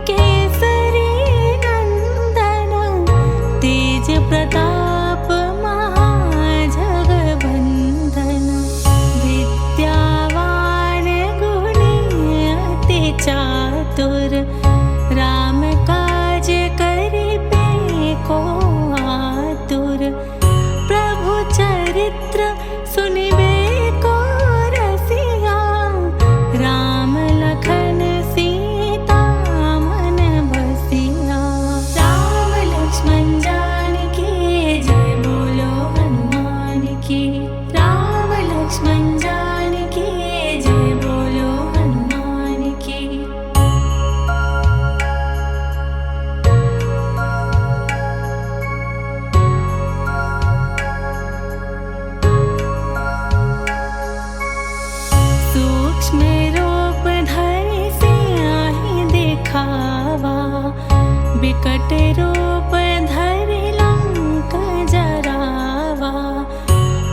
केसरी नंदन, तेज प्रताप महाजगवंदन। विद्यावान गुणी अति चातुर, राम काज करिबे को आतुर। प्रभु चरित्र सुनिबे को रसिया, राम लखन सीता मन बसिया। राम लक्ष्मण जानकी जय बोलो हनुमान की। राम लक्ष्मण जानकी जय बोलो हनुमान की। सूक्ष्म रूप धरि सियाहि दिखावा, बिकट रूप धरि लंक जरावा।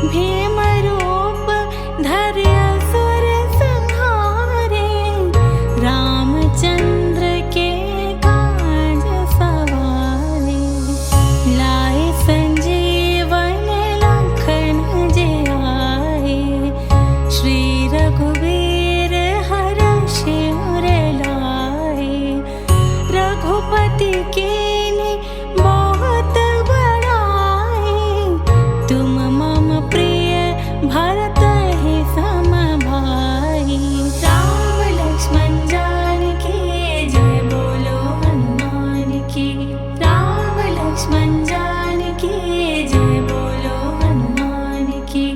भीम रूप धरि असुर संहारे, रामचंद्र के काज सवारे। लाए संजीवन लखन जियाए, श्री रघुवीर हरषि उर लाए। रघुपति कीन्ही बहुत बड़ाई, तुम मम प्रिय भरतहि सम भाई। राम लक्ष्मण जानकी जय बोलो हनुमान की। राम लक्ष्मण जानकी जय बोलो हनुमान की।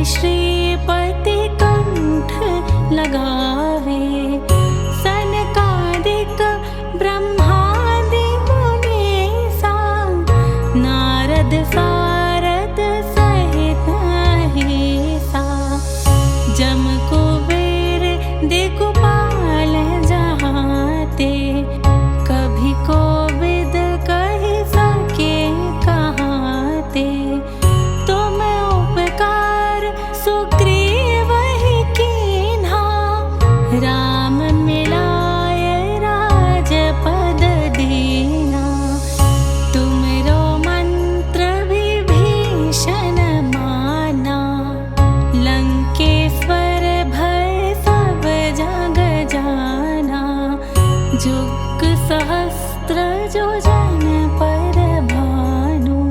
श्रीपति कंठ लगावे। सनकादिक ब्रह्मादि मुनीसा नारद सारद सहित अहिसा। जम कुबेर दिक्पाल जहाते कभी कोविद कह सके कहाते। तुम उपकार सुग्रीव ही कीन्हा राम मिलाय राजपद दीना। तुमरो मंत्र विभीषण माना लंकेश्वर भय सब जग जाना। जुग सहस्त्र जो जन पर भानु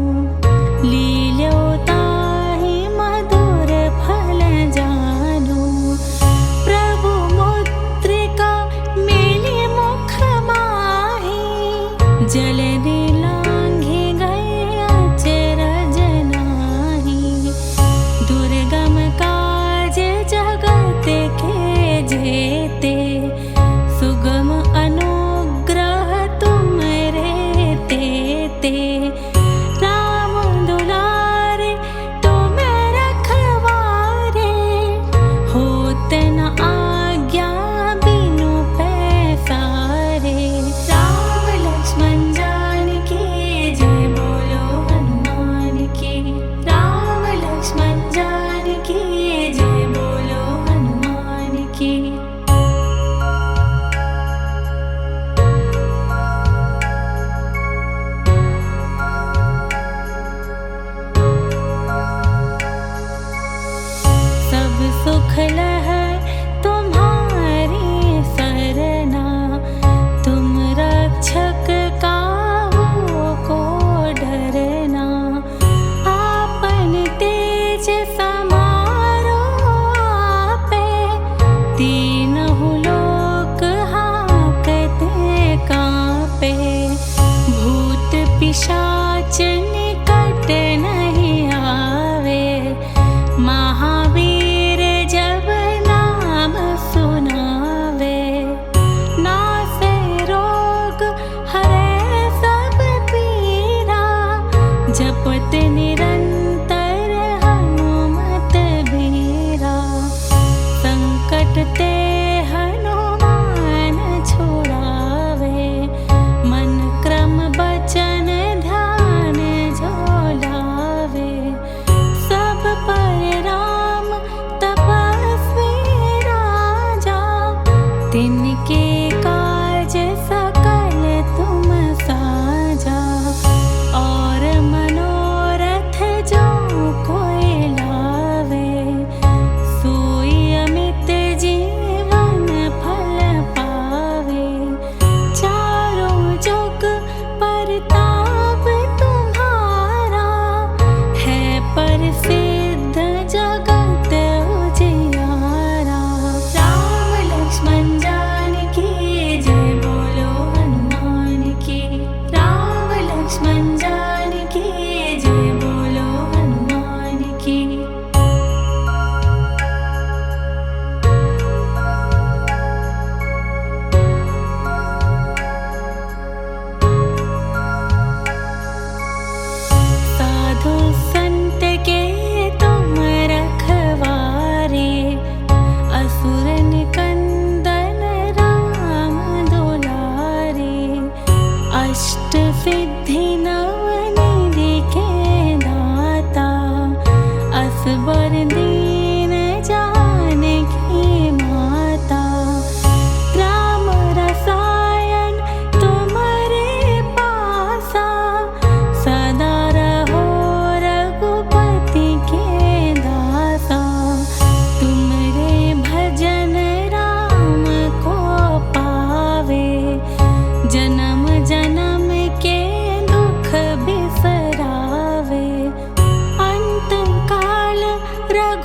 लील्यो ताहि मधुर फल जानु। प्रभु मुद्रिका मिली मुख माहि जलधि लांघि गए अचरज नाहि। दुर्गम काज जगत के जेते सुगम अनुग्रह तुमरे तेते। राम दुलारे तुम रखवारे होत न आज्ञा बिनु पैसारे। राम लक्ष्मण जानकी जय बोलो हनुमान की। राम लक्ष्मण जानकी जय बोलो हनुमान की। सब सुख लह तुम्हारी सरना तुम रक्षक काहू को डरना। आपन तेज समारो आपे तीनहु लोक हांकते कांपे। भूत पिशाच निकट नहीं आवे महावीर जब नाम सुनावे। नासे रोग हरे सब पीरा जपत निरंतर हनुमत बीरा। संकट ते हनुमान छुड़ावे मन क्रम बचन ध्यान जो लावे। सब पर राम तपस्वी राजा तिनके काज सकल तुम साजा। और मनोरथ जो कोई लावे सोई अमित जीवन फल पावे। चारों जुग परताप तुम्हारा है प्रसिद्ध जगत उजियारा। राम लक्ष्मण जानकी जय बोलो हनुमान की। राम लक्ष्मण जानकी जय बोलो हनुमान की। साधु संत के तुम रखवारे असुर निकंदन राम दुलारे। अष्ट सिद्धि नवनिधि के दाता असबर दीन जानकी माता। राम रसायन तुम्हारे पासा सदा रहो रघुपति के दासा। तुमरे भजन राम को पावे जन्म जन्म के दुख बिसरावे। अंत काल रघु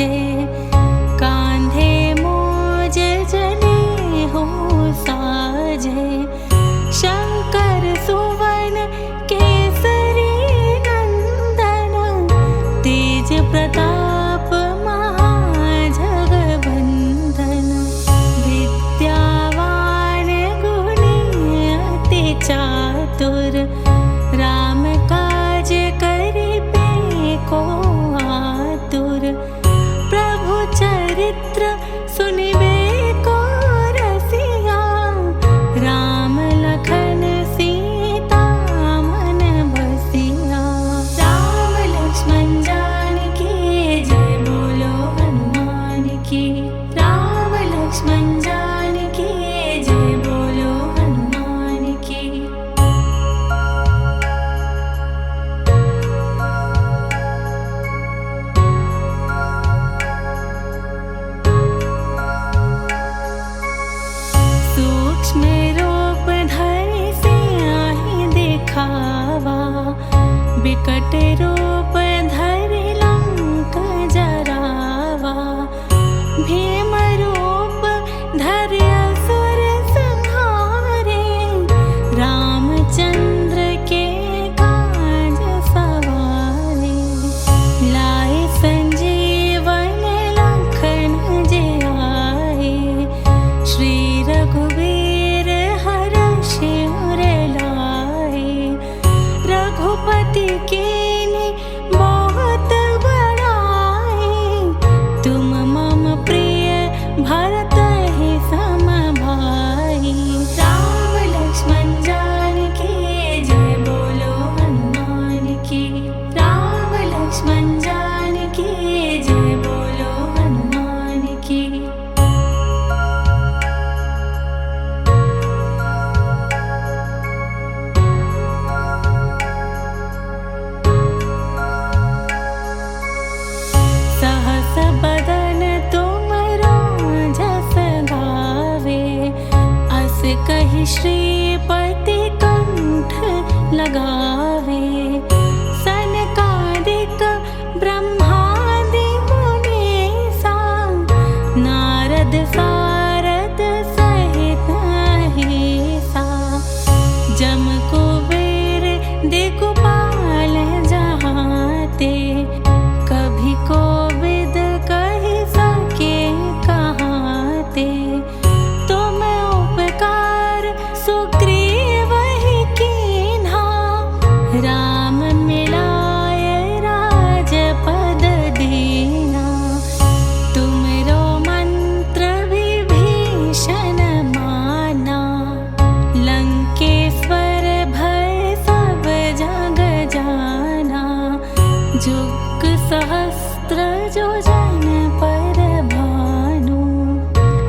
साजे, कांधे मोज जने हो साजे। शंकर सुवन केसरी नंदन, तेज प्रताप महाजगबंदन। विद्यावान गुणी अति चातुर, राम काज करिबे को आतुर। प्रभु चरित्र सुनिबे को रसिया, राम लखन सीता मन बसिया। राम लक्ष्मण जानकी जय बोलो हनुमान की। राम लक्ष्मण जानकी जय बोलो हनुमान की। सूक्ष्म रूप धरि सियाहि दिखावा, बिकट रूप धरि लंक जरावा। भीम रूप धरि असुर संहारे, रामचंद्र के काज सवारे। लाए संजीवन लखन जे आए, श्री रघुवीर हरषि उर लाए। रघुपति कीन्ही बहुत बड़ाई, तुम मम प्रिय भरत ही सम भाई। राम लक्ष्मण जानकी जय बोलो हनुमान की। राम लक्ष्मण जानकी जय बोलो हनुमान की। सहस बदन तुम राजस गावे, अस कहि श्रीपति कंठ लगावे। सनकादिक ब्रह्मादि मुनीसा, नारद सारद सहित अहिसा। जम कुबेर दिक्पाल जहाते, कभी कोविद कहि सके कहाते। तुम उपकार सुग्रीवहि कीन्हा, राम मिलाय राजपद दीना। तुमरो मंत्र विभीषण माना, लंकेश्वर भय सब जग जाना। जुग सहस्त्र जो जन पर भानु,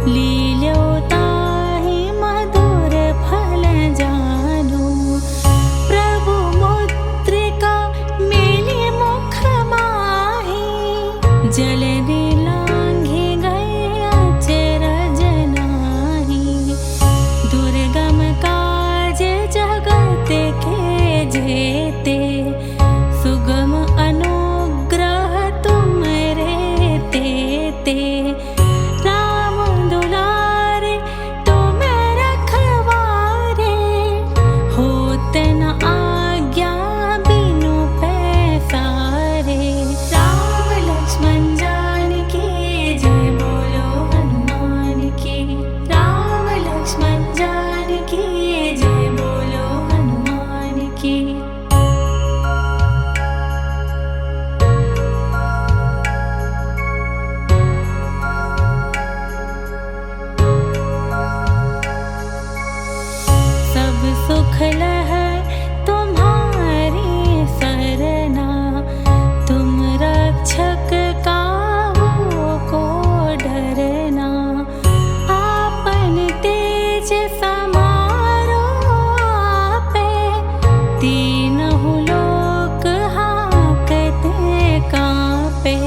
लील्यो ताहि मधुर फल जानु। प्रभु मुद्रिका मिली मुख माहि, जलधि लांघि गए अचरज नाहि। दुर्गम काज जगत के जेते, सुगम अनुग्रह तुमरे तेते। राम दुलारे तुम रखवारे, होत न आज्ञा बिनु पैसारे। राम लक्ष्मण जानकी जय बोलो हनुमान की। राम लक्ष्मण जानकी जय बोलो हनुमान की। सब सुख लहै तुम्हारी सरना, तुम रक्षक काहू को डरना। आपन तेज समारो आपे, तीनहु लोक हाकते कांपे।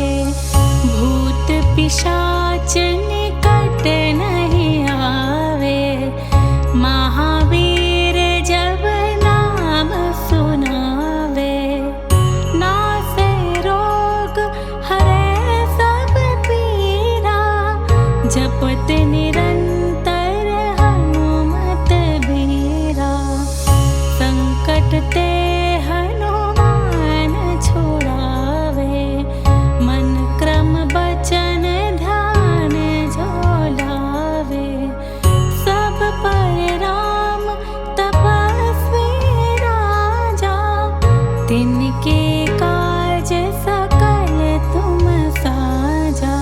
भूत पिशाच निकट नहीं आवे, महावीर जब नाम सुनावे। नासे रोग हरे सब जपत निरंतर हनुमत बीरा। संकट ते हनुमान छुड़ावे, मन क्रम बचन ध्यान जो लावे। सब पर राम तपस्वी राजा, तिनके काज सकल तुम साजा।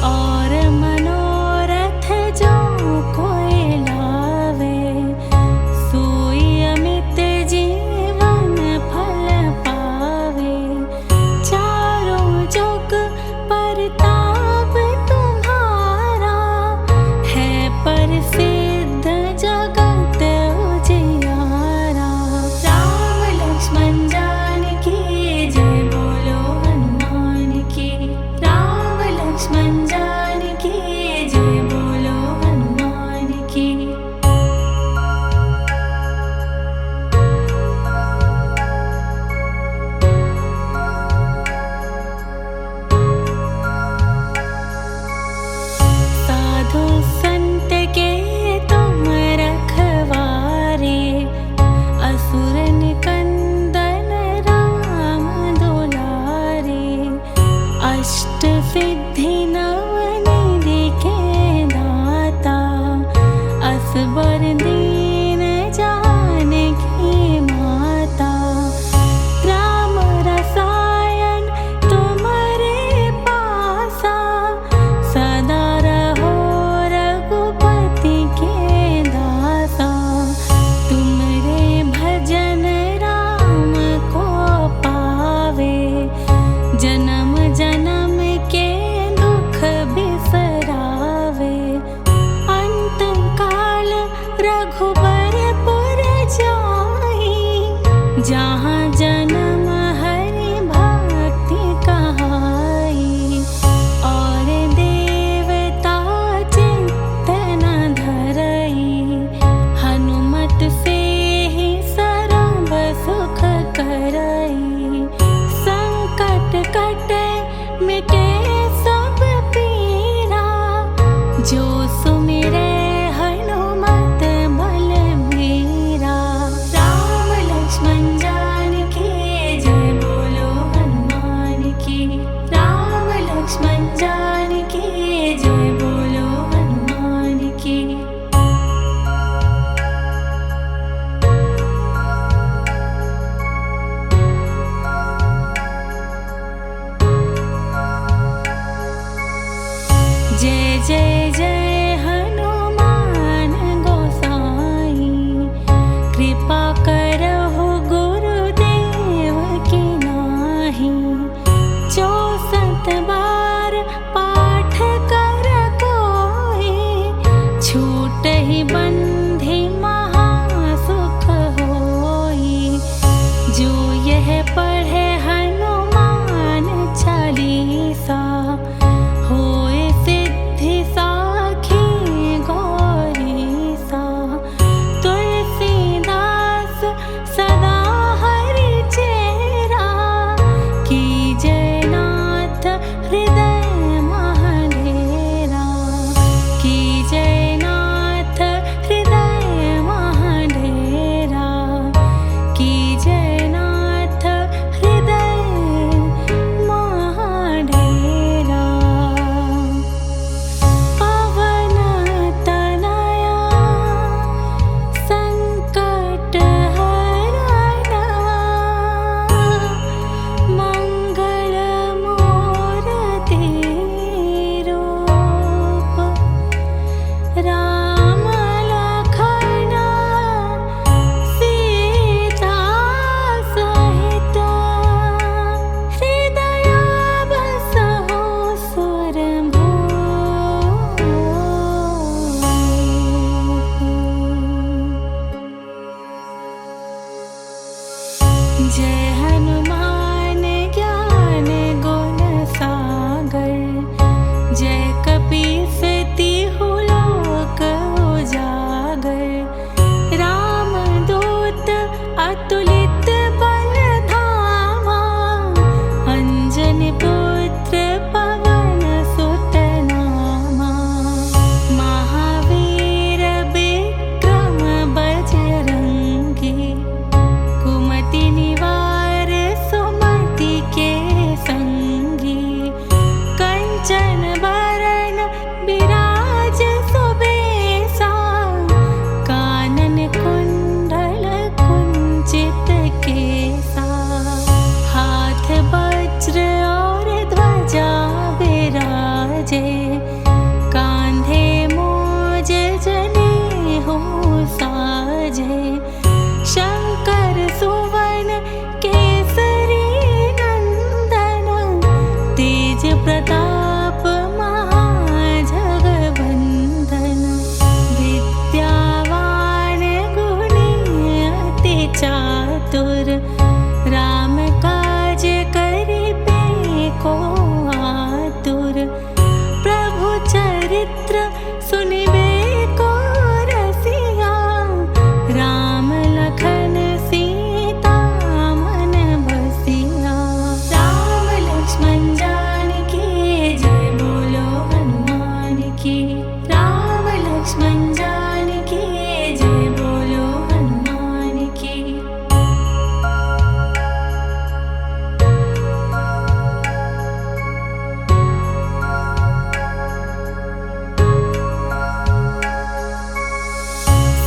और मनोरथ जो कोई लावे, सोई अमित जीवन फल पावे। चारों जुग परताप तुम्हारा, है प्रसिद्ध जगत उजियारा। राम लक्ष्मण जानकी जय बोलो हनुमान की। राम लक्ष्मण जानकी जय बोलो हनुमान की। साधु संत के तुम रखवारे, असुर निकंदन राम दुलारे। अष्ट सिद्धि नवनिधि के दाता, असबर दीन जानकी माता। राम रसायन तुम्हारे पासा, सदा रहो रघुपति के दासा। तुमरे भजन राम को पावे, जन्म जन्म के दुख बिसरावे। अंत काल रघुबरपुर जाई, जहाँ जन्म हरि भक्ति कहाई। और देवता चित्त न धरई, हनुमत से ही सर्व सुख करई। संकट कटे मिटे सब पीरा, जो सुमिरे हनुमत बलबीरा। राम लक्ष्मण जानकी जय बोलो हनुमान की। राम लक्ष्मण जानकी जय बोलो हनुमान की। जय जय जय हनुमान गोसाई, कृपा करहु गुरुदेव की नाही। 64 बार पाठ कर कोई, छूटहि बंधि महासुख होई। जो यह पढ़े हनुमान चालीसा, होए सिद्धि साखी चरित्र सुनिबे को रसिया, राम लखन सीता मन बसिया। राम लक्ष्मण जानकी जय बोलो हनुमान की, राम लक्ष्मण जानकी जय बोलो हनुमान की।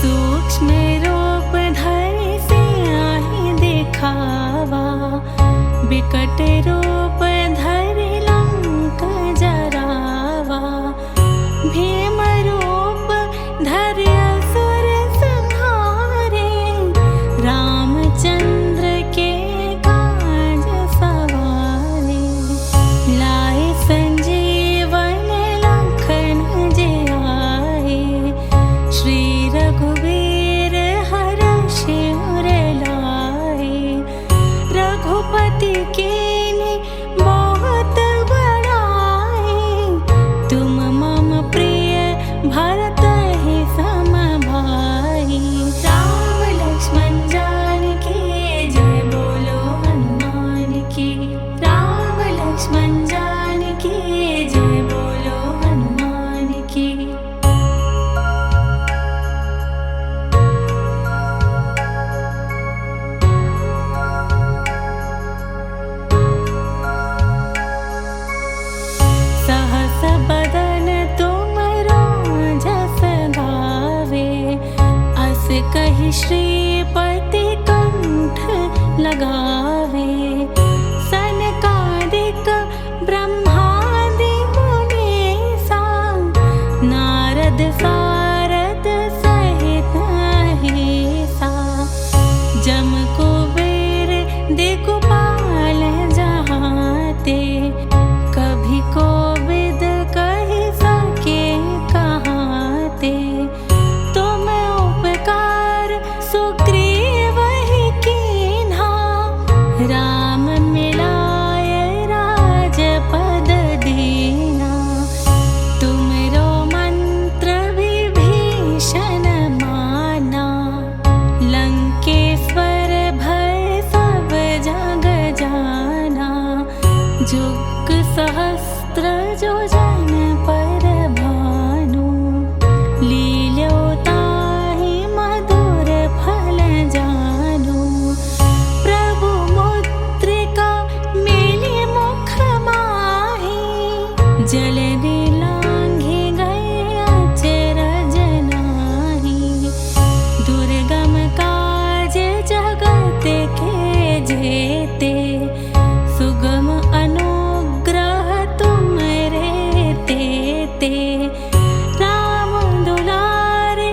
सूक्ष्म रूप धरि सियाहि दिखावा, बिकट रूप धरि लंक जरावा। भीम रूप धरि असुर संहारे, रामचंद्र के काज सवारे। लाए संजीवन लखन जी आए, श्री रघुवीर हर्षि उर लाए। रघुपति कीन्ही बहुत बड़ाई, तुम मम प्रिय भरत ही सम भाई। राम लक्ष्मण जानकी जय बोलो हनुमान की, राम लक्ष्मण जानकी जय बोलो हनुमान की। सहस बदन तुम रोजस गावे, अस कहि श्रीपति कंठ लगावे। सनकादिक ब्रह्मादि मुनीसा, नारद सारद सहित अहिसा। जम कुबेर दिक्पाल जहाते, कभी कोविद कहि सके कहाते। तुम उपकार सुग्रीव ही कीन्हा, राम मिलाय राजपद दीना। तुमरो मंत्र विभीषण माना, लंकेश्वर भय सब जग जाना। जुग सहस्त्र जो जन पर भानु, लील्यो ताहि मधुर फल जानु। प्रभु मुद्रिका मिली मुख माहि, जलधि लांघि गए अचरज नाही। दुर्गम काज जगत के जेते, सुगम अनुग्रह तुमरे तेते। राम दुलारे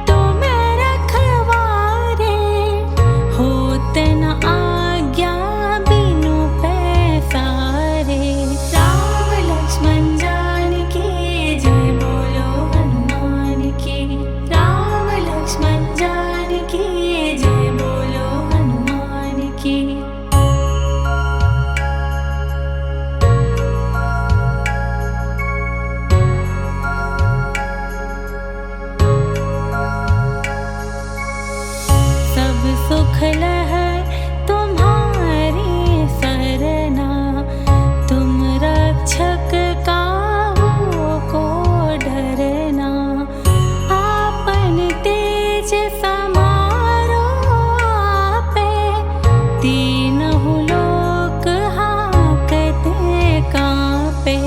तुम रखवारे, होत न आज्ञा बिनु पैसारे। राम लक्ष्मण जानकी जय बोलो हनुमान की, राम लक्ष्मण जानकी जय बोलो हनुमान की। सब सुख लहै तुम्हारी सरना, तुम रक्षक काहू को डरना। आपन तेज समारो आपे, तीनहु लोक हाकते कांपे।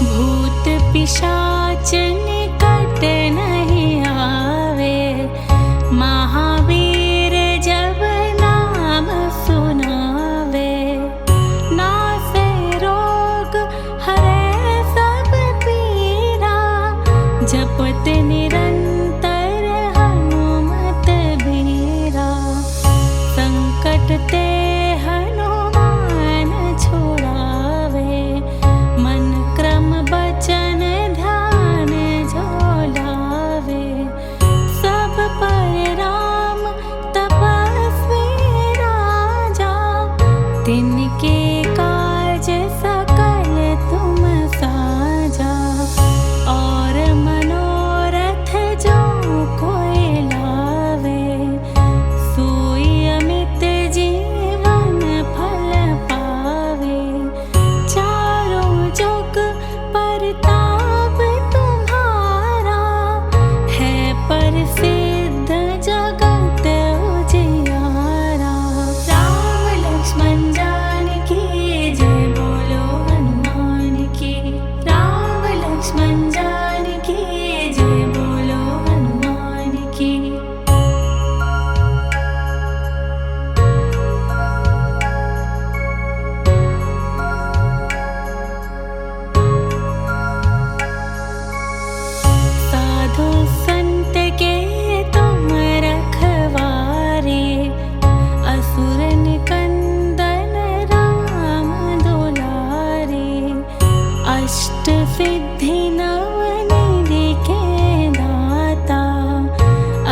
भूत पिशाच निकट नहीं आवे, महावीर जब नाम सुनावे। नासे रोग हरै सब पीरा, जपत निरंतर हनुमत बीरा। संकट ते हनुमान छुड़ावे, मन क्रम बचन ध्यान जो लावे। सब पर राम तपस्वी राजा, तिनके काज सकल तुम साजा। और सिद्धि नवनिधि के दाता,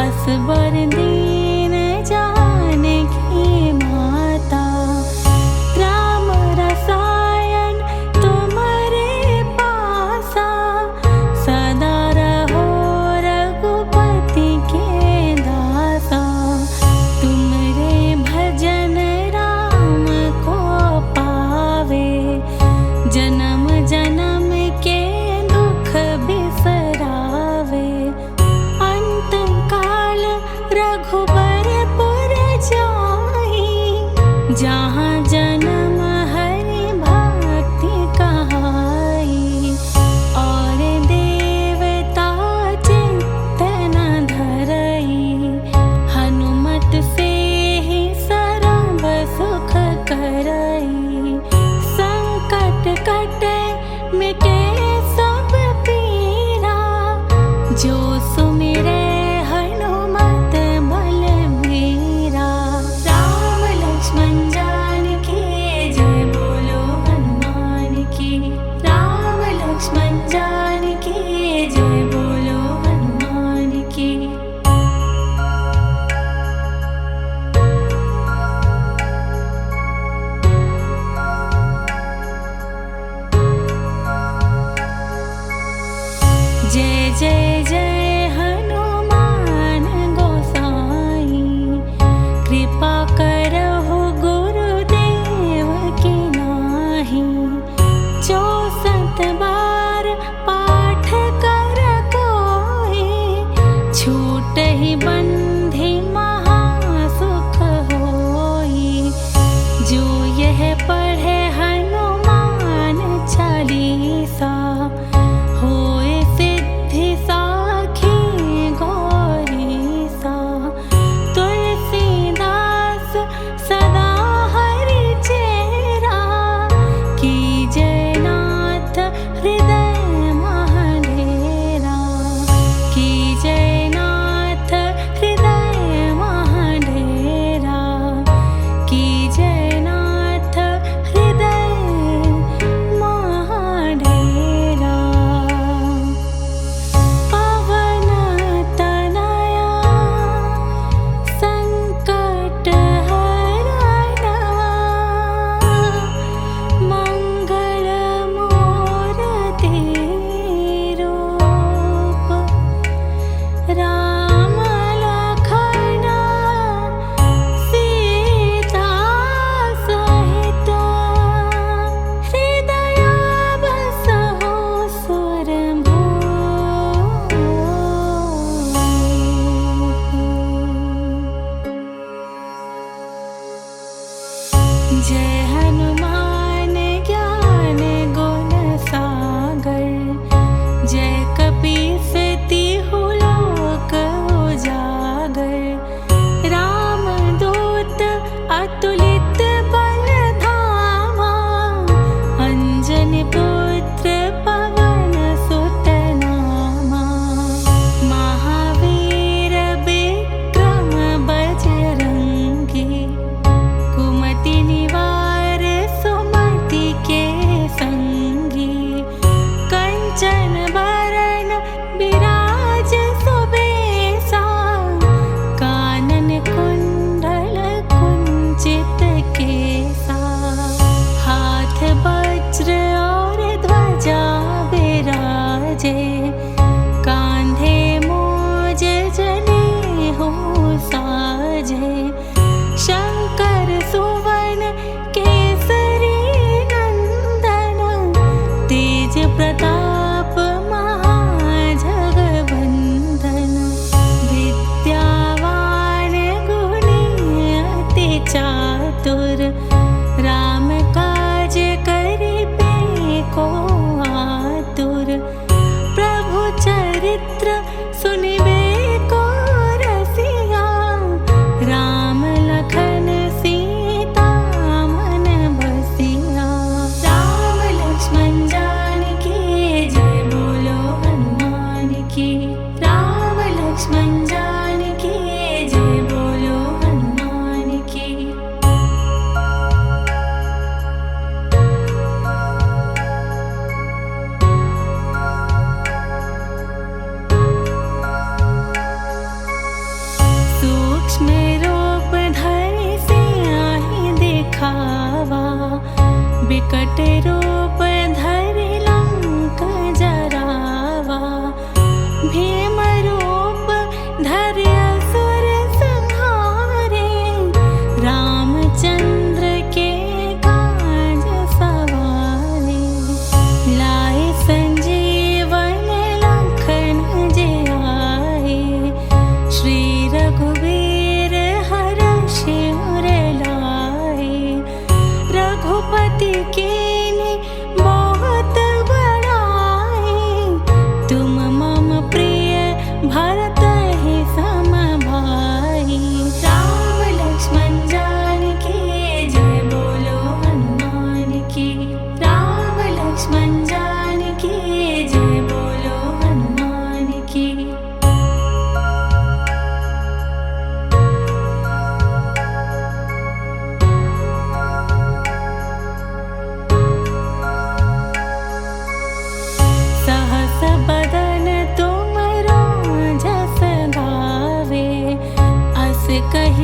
असबर दीन जानकी माता। राम रसायन तुम्हारे पासा, सदा रहो रघुपति के दासा। तुमरे भजन राम को पावे, जन्म जन्म के दुख बिसरावे। अंत काल रघुबरपुर जाई, जहाँ जन्म हरि भक्ति कहाई। और देवता चित्त न धरई, हनुमत से ही सर्व सुख करई। संकट कटे मिटे सब पीरा, जो सुमिरे हनुमत बलबीरा। राम लक्ष्मण जानकी जय बोलो हनुमान की। राम लक्ष्मण जानकी जय बोलो हनुमान की। जय जय जय हनुमान गोसाई, कृपा करहु गुरुदेव की नाहि। 64 बार पाठ कर कोई, छूटहि बंधि महासुख होई। जो यह पढ़े हनुमान चालीसा, होए सिद्धि साखी गौरीसा। तुलसीदास सदा हरि चेरा, कीजय नाथ हृदय महडेरा। कीजय नाथ हृदय महडेरा, कीजय नाथ हृदय महडेरा। पवन तनया संकट हरना, मंगल मूर्ति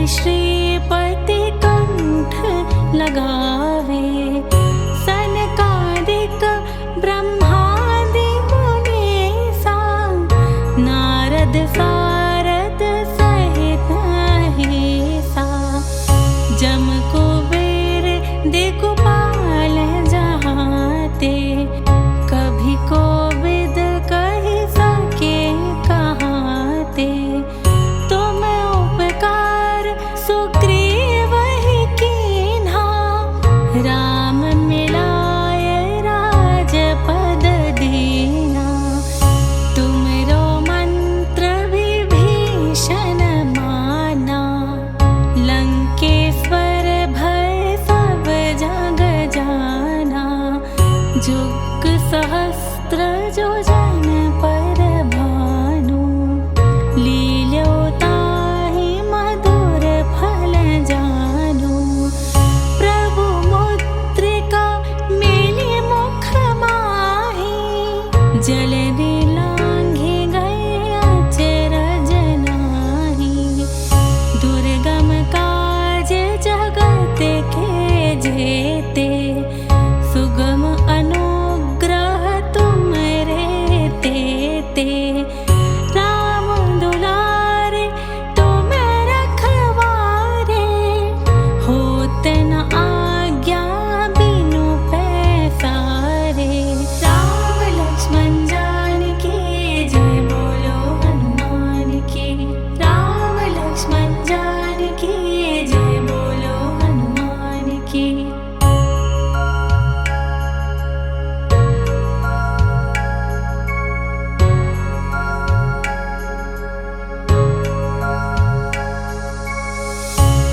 श्रीपति कंठ लगावे। सनकादिक ब्रह्मादि मुनीसा नारद सारद सहित अहिसा। जम कुबेर दिक्पाल जहाते कभी कोविद कहि सके कहाते। तुम उपकार सुग्रीव ही कीन्हा राम मिलाय राजपद दीना। तुमरो मंत्र विभीषण माना लंकेश्वर भय सब जग जाना। जुग सहस्त्र जो जन पर भानु लील्यो ताहि मधुर फल जानु। प्रभु मुद्रिका मिली मुख माहि जल्दी लांघि गए अचरज नाहि। दुर्गम काज जगत के जेते सुगम अनुग्रह तुमरे तेते। राम दुलारे तुम रखवारे होत न आज्ञा बिनु पैसारे। राम लक्ष्मण जानकी जय बोलो हनुमान की। राम लक्ष्मण जानकी जय बोलो हनुमान की।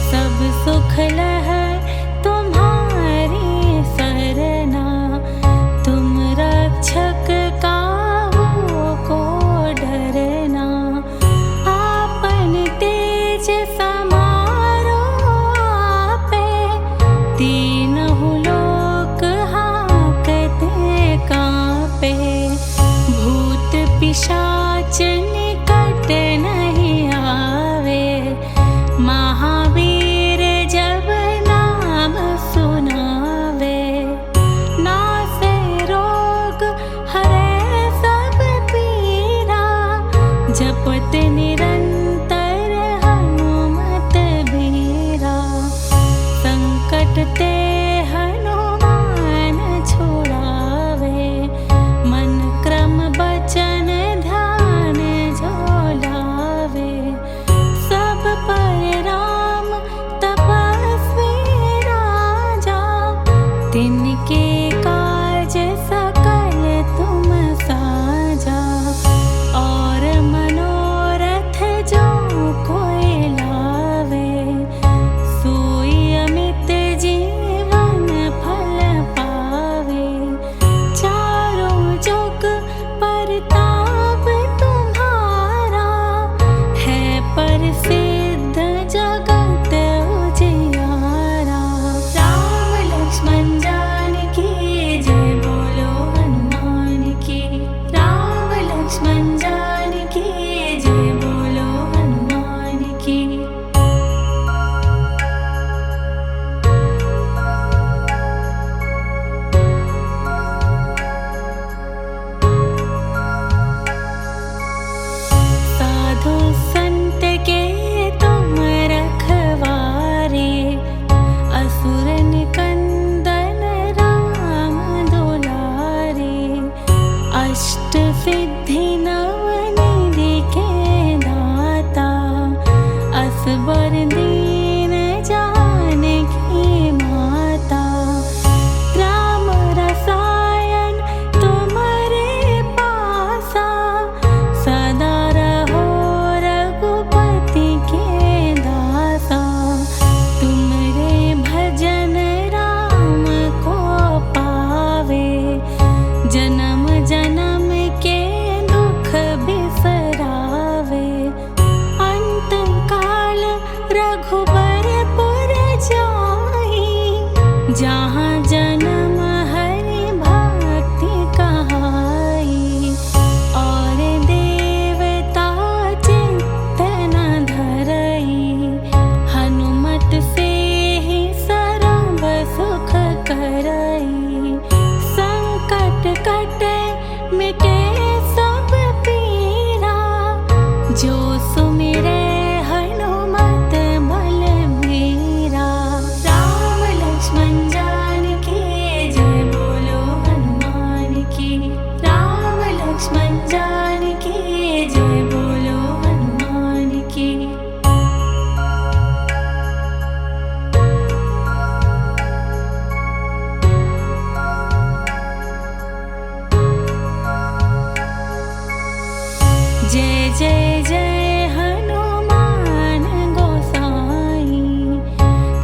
सब सुख लह तुम्हारी सरना तुम रक्षक काहू को डरना। आपन तेज समारो आपे तीनहु लोक हांकते कांपे। भूत पिशाच निकट नहीं आवे महावीर जब नाम सुनावे। नासे रोग हरे सब पीरा जपत निरंतर हनुमत बीरा। संकट ते हनुमान छुड़ावे मन क्रम बचन ध्यान जो लावे। सब पर राम तपस्वी राजा तिनके काज सकल तुम साजा। और मनोरथ जो कोई लावे सोई अमित जीवन फल पावे। चारों जुग परताप तुम्हारा है प्रसिद्ध जगत उजियारा। राम लक्ष्मण जानकी जय बोलो हनुमान की। राम लक्ष्मण जानकी जय बोलो हनुमान की। साधु संत के तुम रखवारे असुर निकंदन राम दुलारे। अष्ट सिद्धि नवनिधि के दाता असबर दीन जानकी माता। राम रसायन तुम्हारे पासा सदा रहो रघुपति के दासा। तुमरे भजन राम को पावे जन्म जन्म के दुख बिसरावे। के सब पीरा, जो सुमिरे हनुमत बलबीरा। राम लक्ष्मण जानकी जय बोलो हनुमान की, राम लक्ष्मण जानकी जय बोलो हनुमान की। जय जय जय हनुमान गोसाई,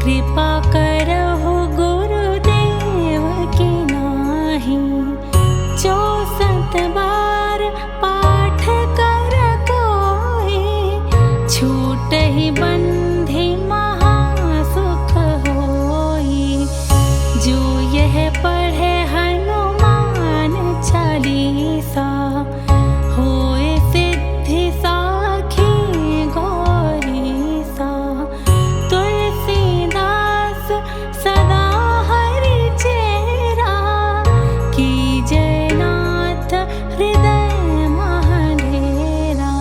कृपा करहु गुरुदेव की नाही। 64 बार पाठ कर कोई, छूटहि बंधि महासुख होई। जो यह पढ़े हनुमान चालीसा, होए सिद्धि साखी गौरीसा। तुलसीदास सदा हरि चेरा, कीजय नाथ हृदय महडेरा।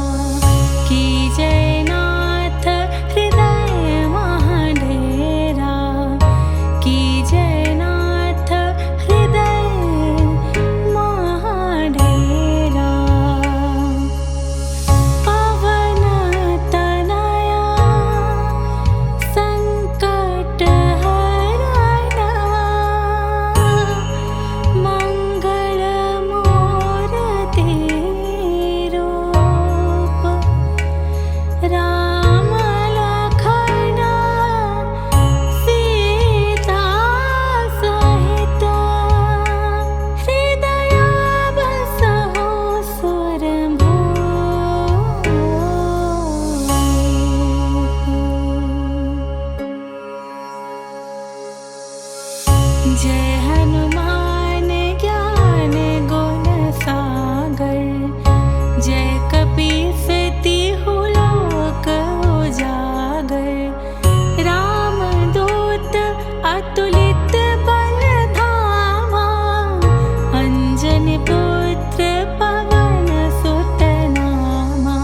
कीजय नाथ हृदय महडेरा, कीजय नाथ हृदय महडेरा। पवन तनया संकट हरना, मंगल मूर्ति रूप। राम लखन सीता सहित, हृदय बसहु सुरभूप। जय हनुमान ज्ञान गुण सागर, जय कपीस तिहु लोक उजागर। रामदूत अतुलित बल धामा, अंजनी पुत्र पवन सुत नामा।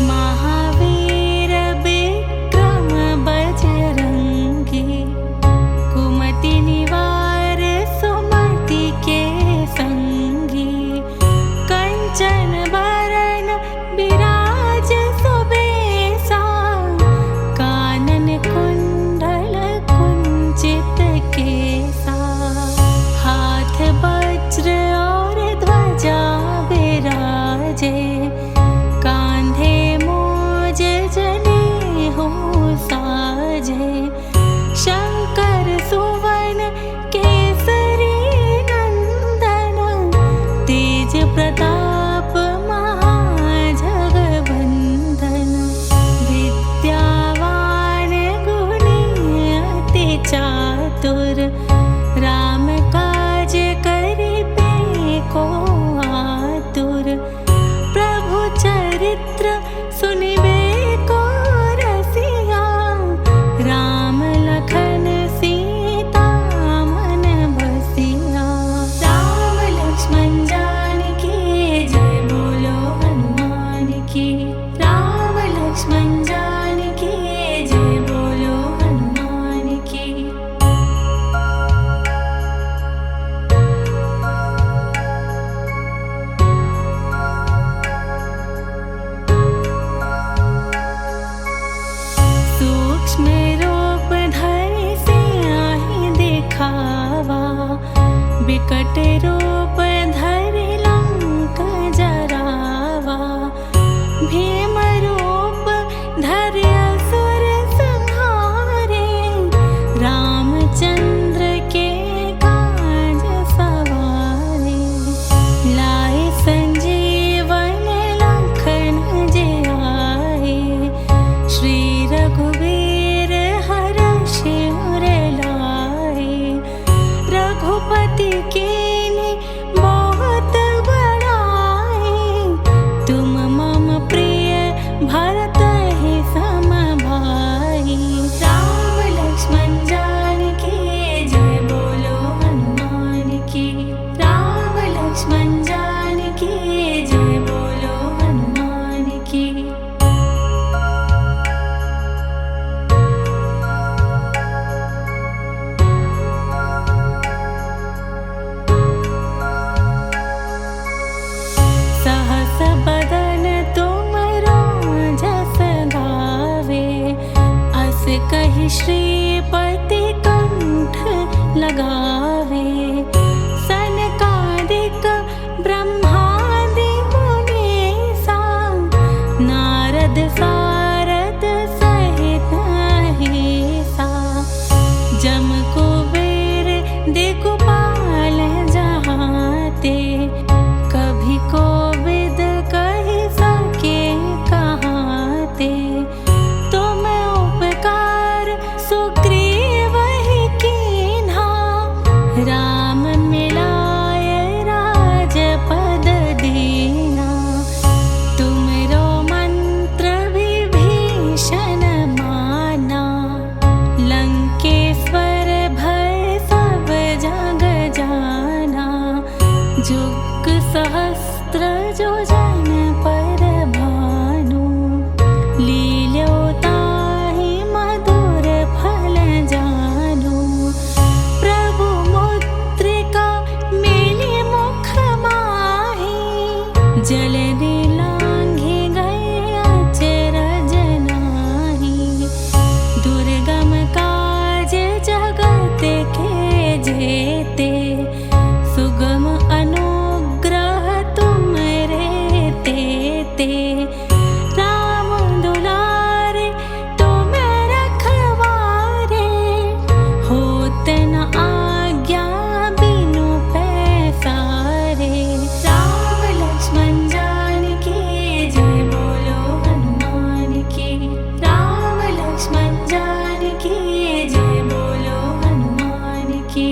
महावीर विक्रम बजरंगी, कुमति निवार सुमति के संगी। कंचन बरन बिराज सुबेसा, कानन कुंडल कुंचित केसा। हाथ वज्र और ध्वजा बिराजे, कांधे मोज जनेऊ साजे। शंकर सुवन केसरी नंदन, तेज प्रताप महाजगवंदन। विद्यावान गुणी अति चातुर, राम काज करिबे को आतुर। प्रभु कही श्रीपति कंठ लगावे। सनकादिक ब्रह्मादि मुनीसा नारद सारद सहित अहिसा। जम कुबेर दिक्पाल जहाते कभी कोविद कहि सके कहाते। तुम उपकार सुग्रीव ही कीन्हा राम मिलाय राजपद दीना। तुमरो मंत्र विभीषण माना लंकेश्वर भय सब जग जाना। जुग सहस्त्र जो जन पर भानु लील्यो ताहि मधुर फल जानु। प्रभु मुद्रिका मिली मुख माहि जल्दी लांघि गए अचरज नाहि। दुर्गम काज जगत के जेते सुगम अनुग्रह तुमरे तेते। राम दुलारे तुम रखवारे होत न आज्ञा बिनु पैसारे। राम लक्ष्मण जानकी जय बोलो हनुमान की। राम लक्ष्मण जानकी जय बोलो हनुमान की।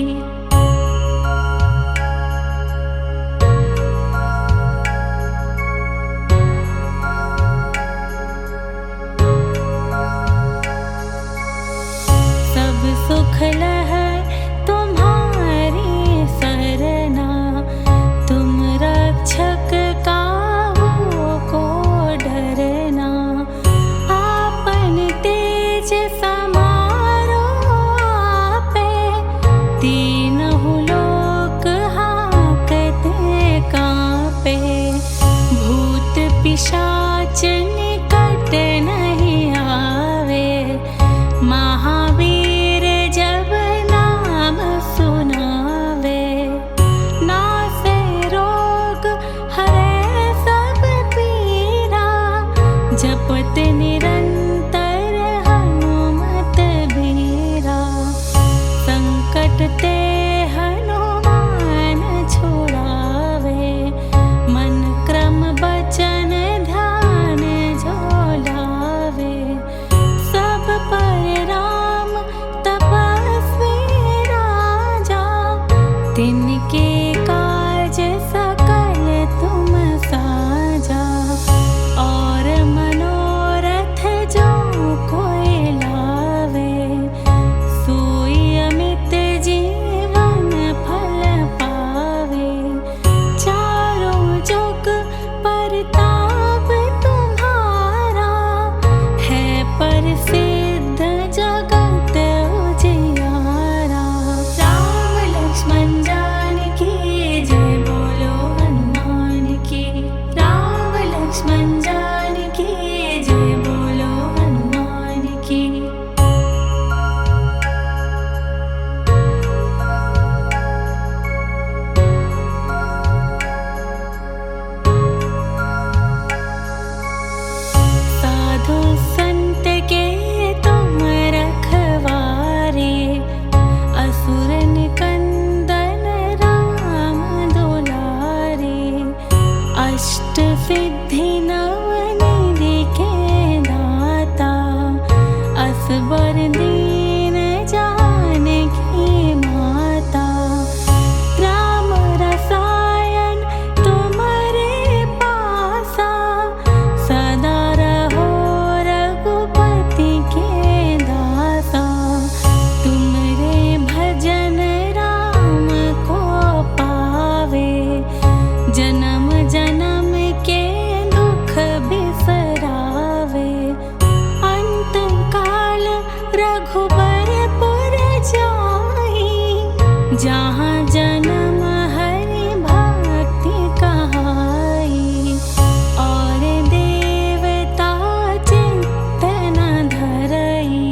सब सुख लहै तुम्हारी सरना तुम रक्षक काहू को डरना। आपन तेज समारो आपे तीनहु लोक हांकते कांपे। भूत पिशाच निकट नहीं आवे महावीर जब नाम सुनावे। नासे रोग हरै सब पीरा जपत निरंतर हनुमत बीरा। संकट ते हनुमान छुड़ावे मन क्रम बचन ध्यान जो लावे। सब पर राम तपस्वी राजा तिनके काज सकल तुम साजा। और मनोरथ जो कोई लावे सोई अमित जीवन फल पावे। चारों जुग परताप तुम्हारा है प्रसिद्ध जगत उजियारा। राम लक्ष्मण जानकी जय बोलो हनुमान की। राम लक्ष्मण जानकी जय बोलो हनुमान की। साधु संत के तुम रखवारे असुर निकंदन राम दुलारे। अष्ट सिद्धि नव निधि के दाता असबर दीन जानकी माता। राम रसायन तुम्हारे पासा सदा रहो रघुपति के दासा। तुमरे भजन राम को पावे जन्म जन्म के दुख बिसरावे। अंत काल रघुबरपुर जाई जहाँ जन्म हरि भक्ति कहाई। और देवता चित्त न धरई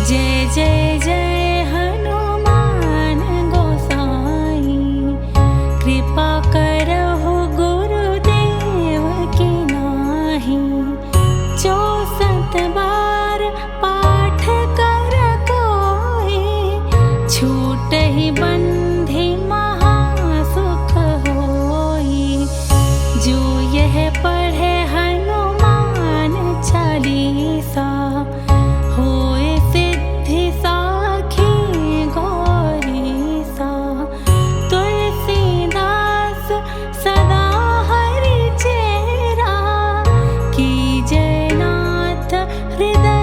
जय जय जय हनुमान गोसाई, कृपा करहु गुरुदेव की नाहि। 64 बार पाठ कर कोई, छूटहि बंधि महासुख होई। जो यह पढ़े हनुमान चालीसा, होए सिद्धि साखी गौरीसा। तुलसीदास सदा हरि चेरा, कीजय नाथ हृदय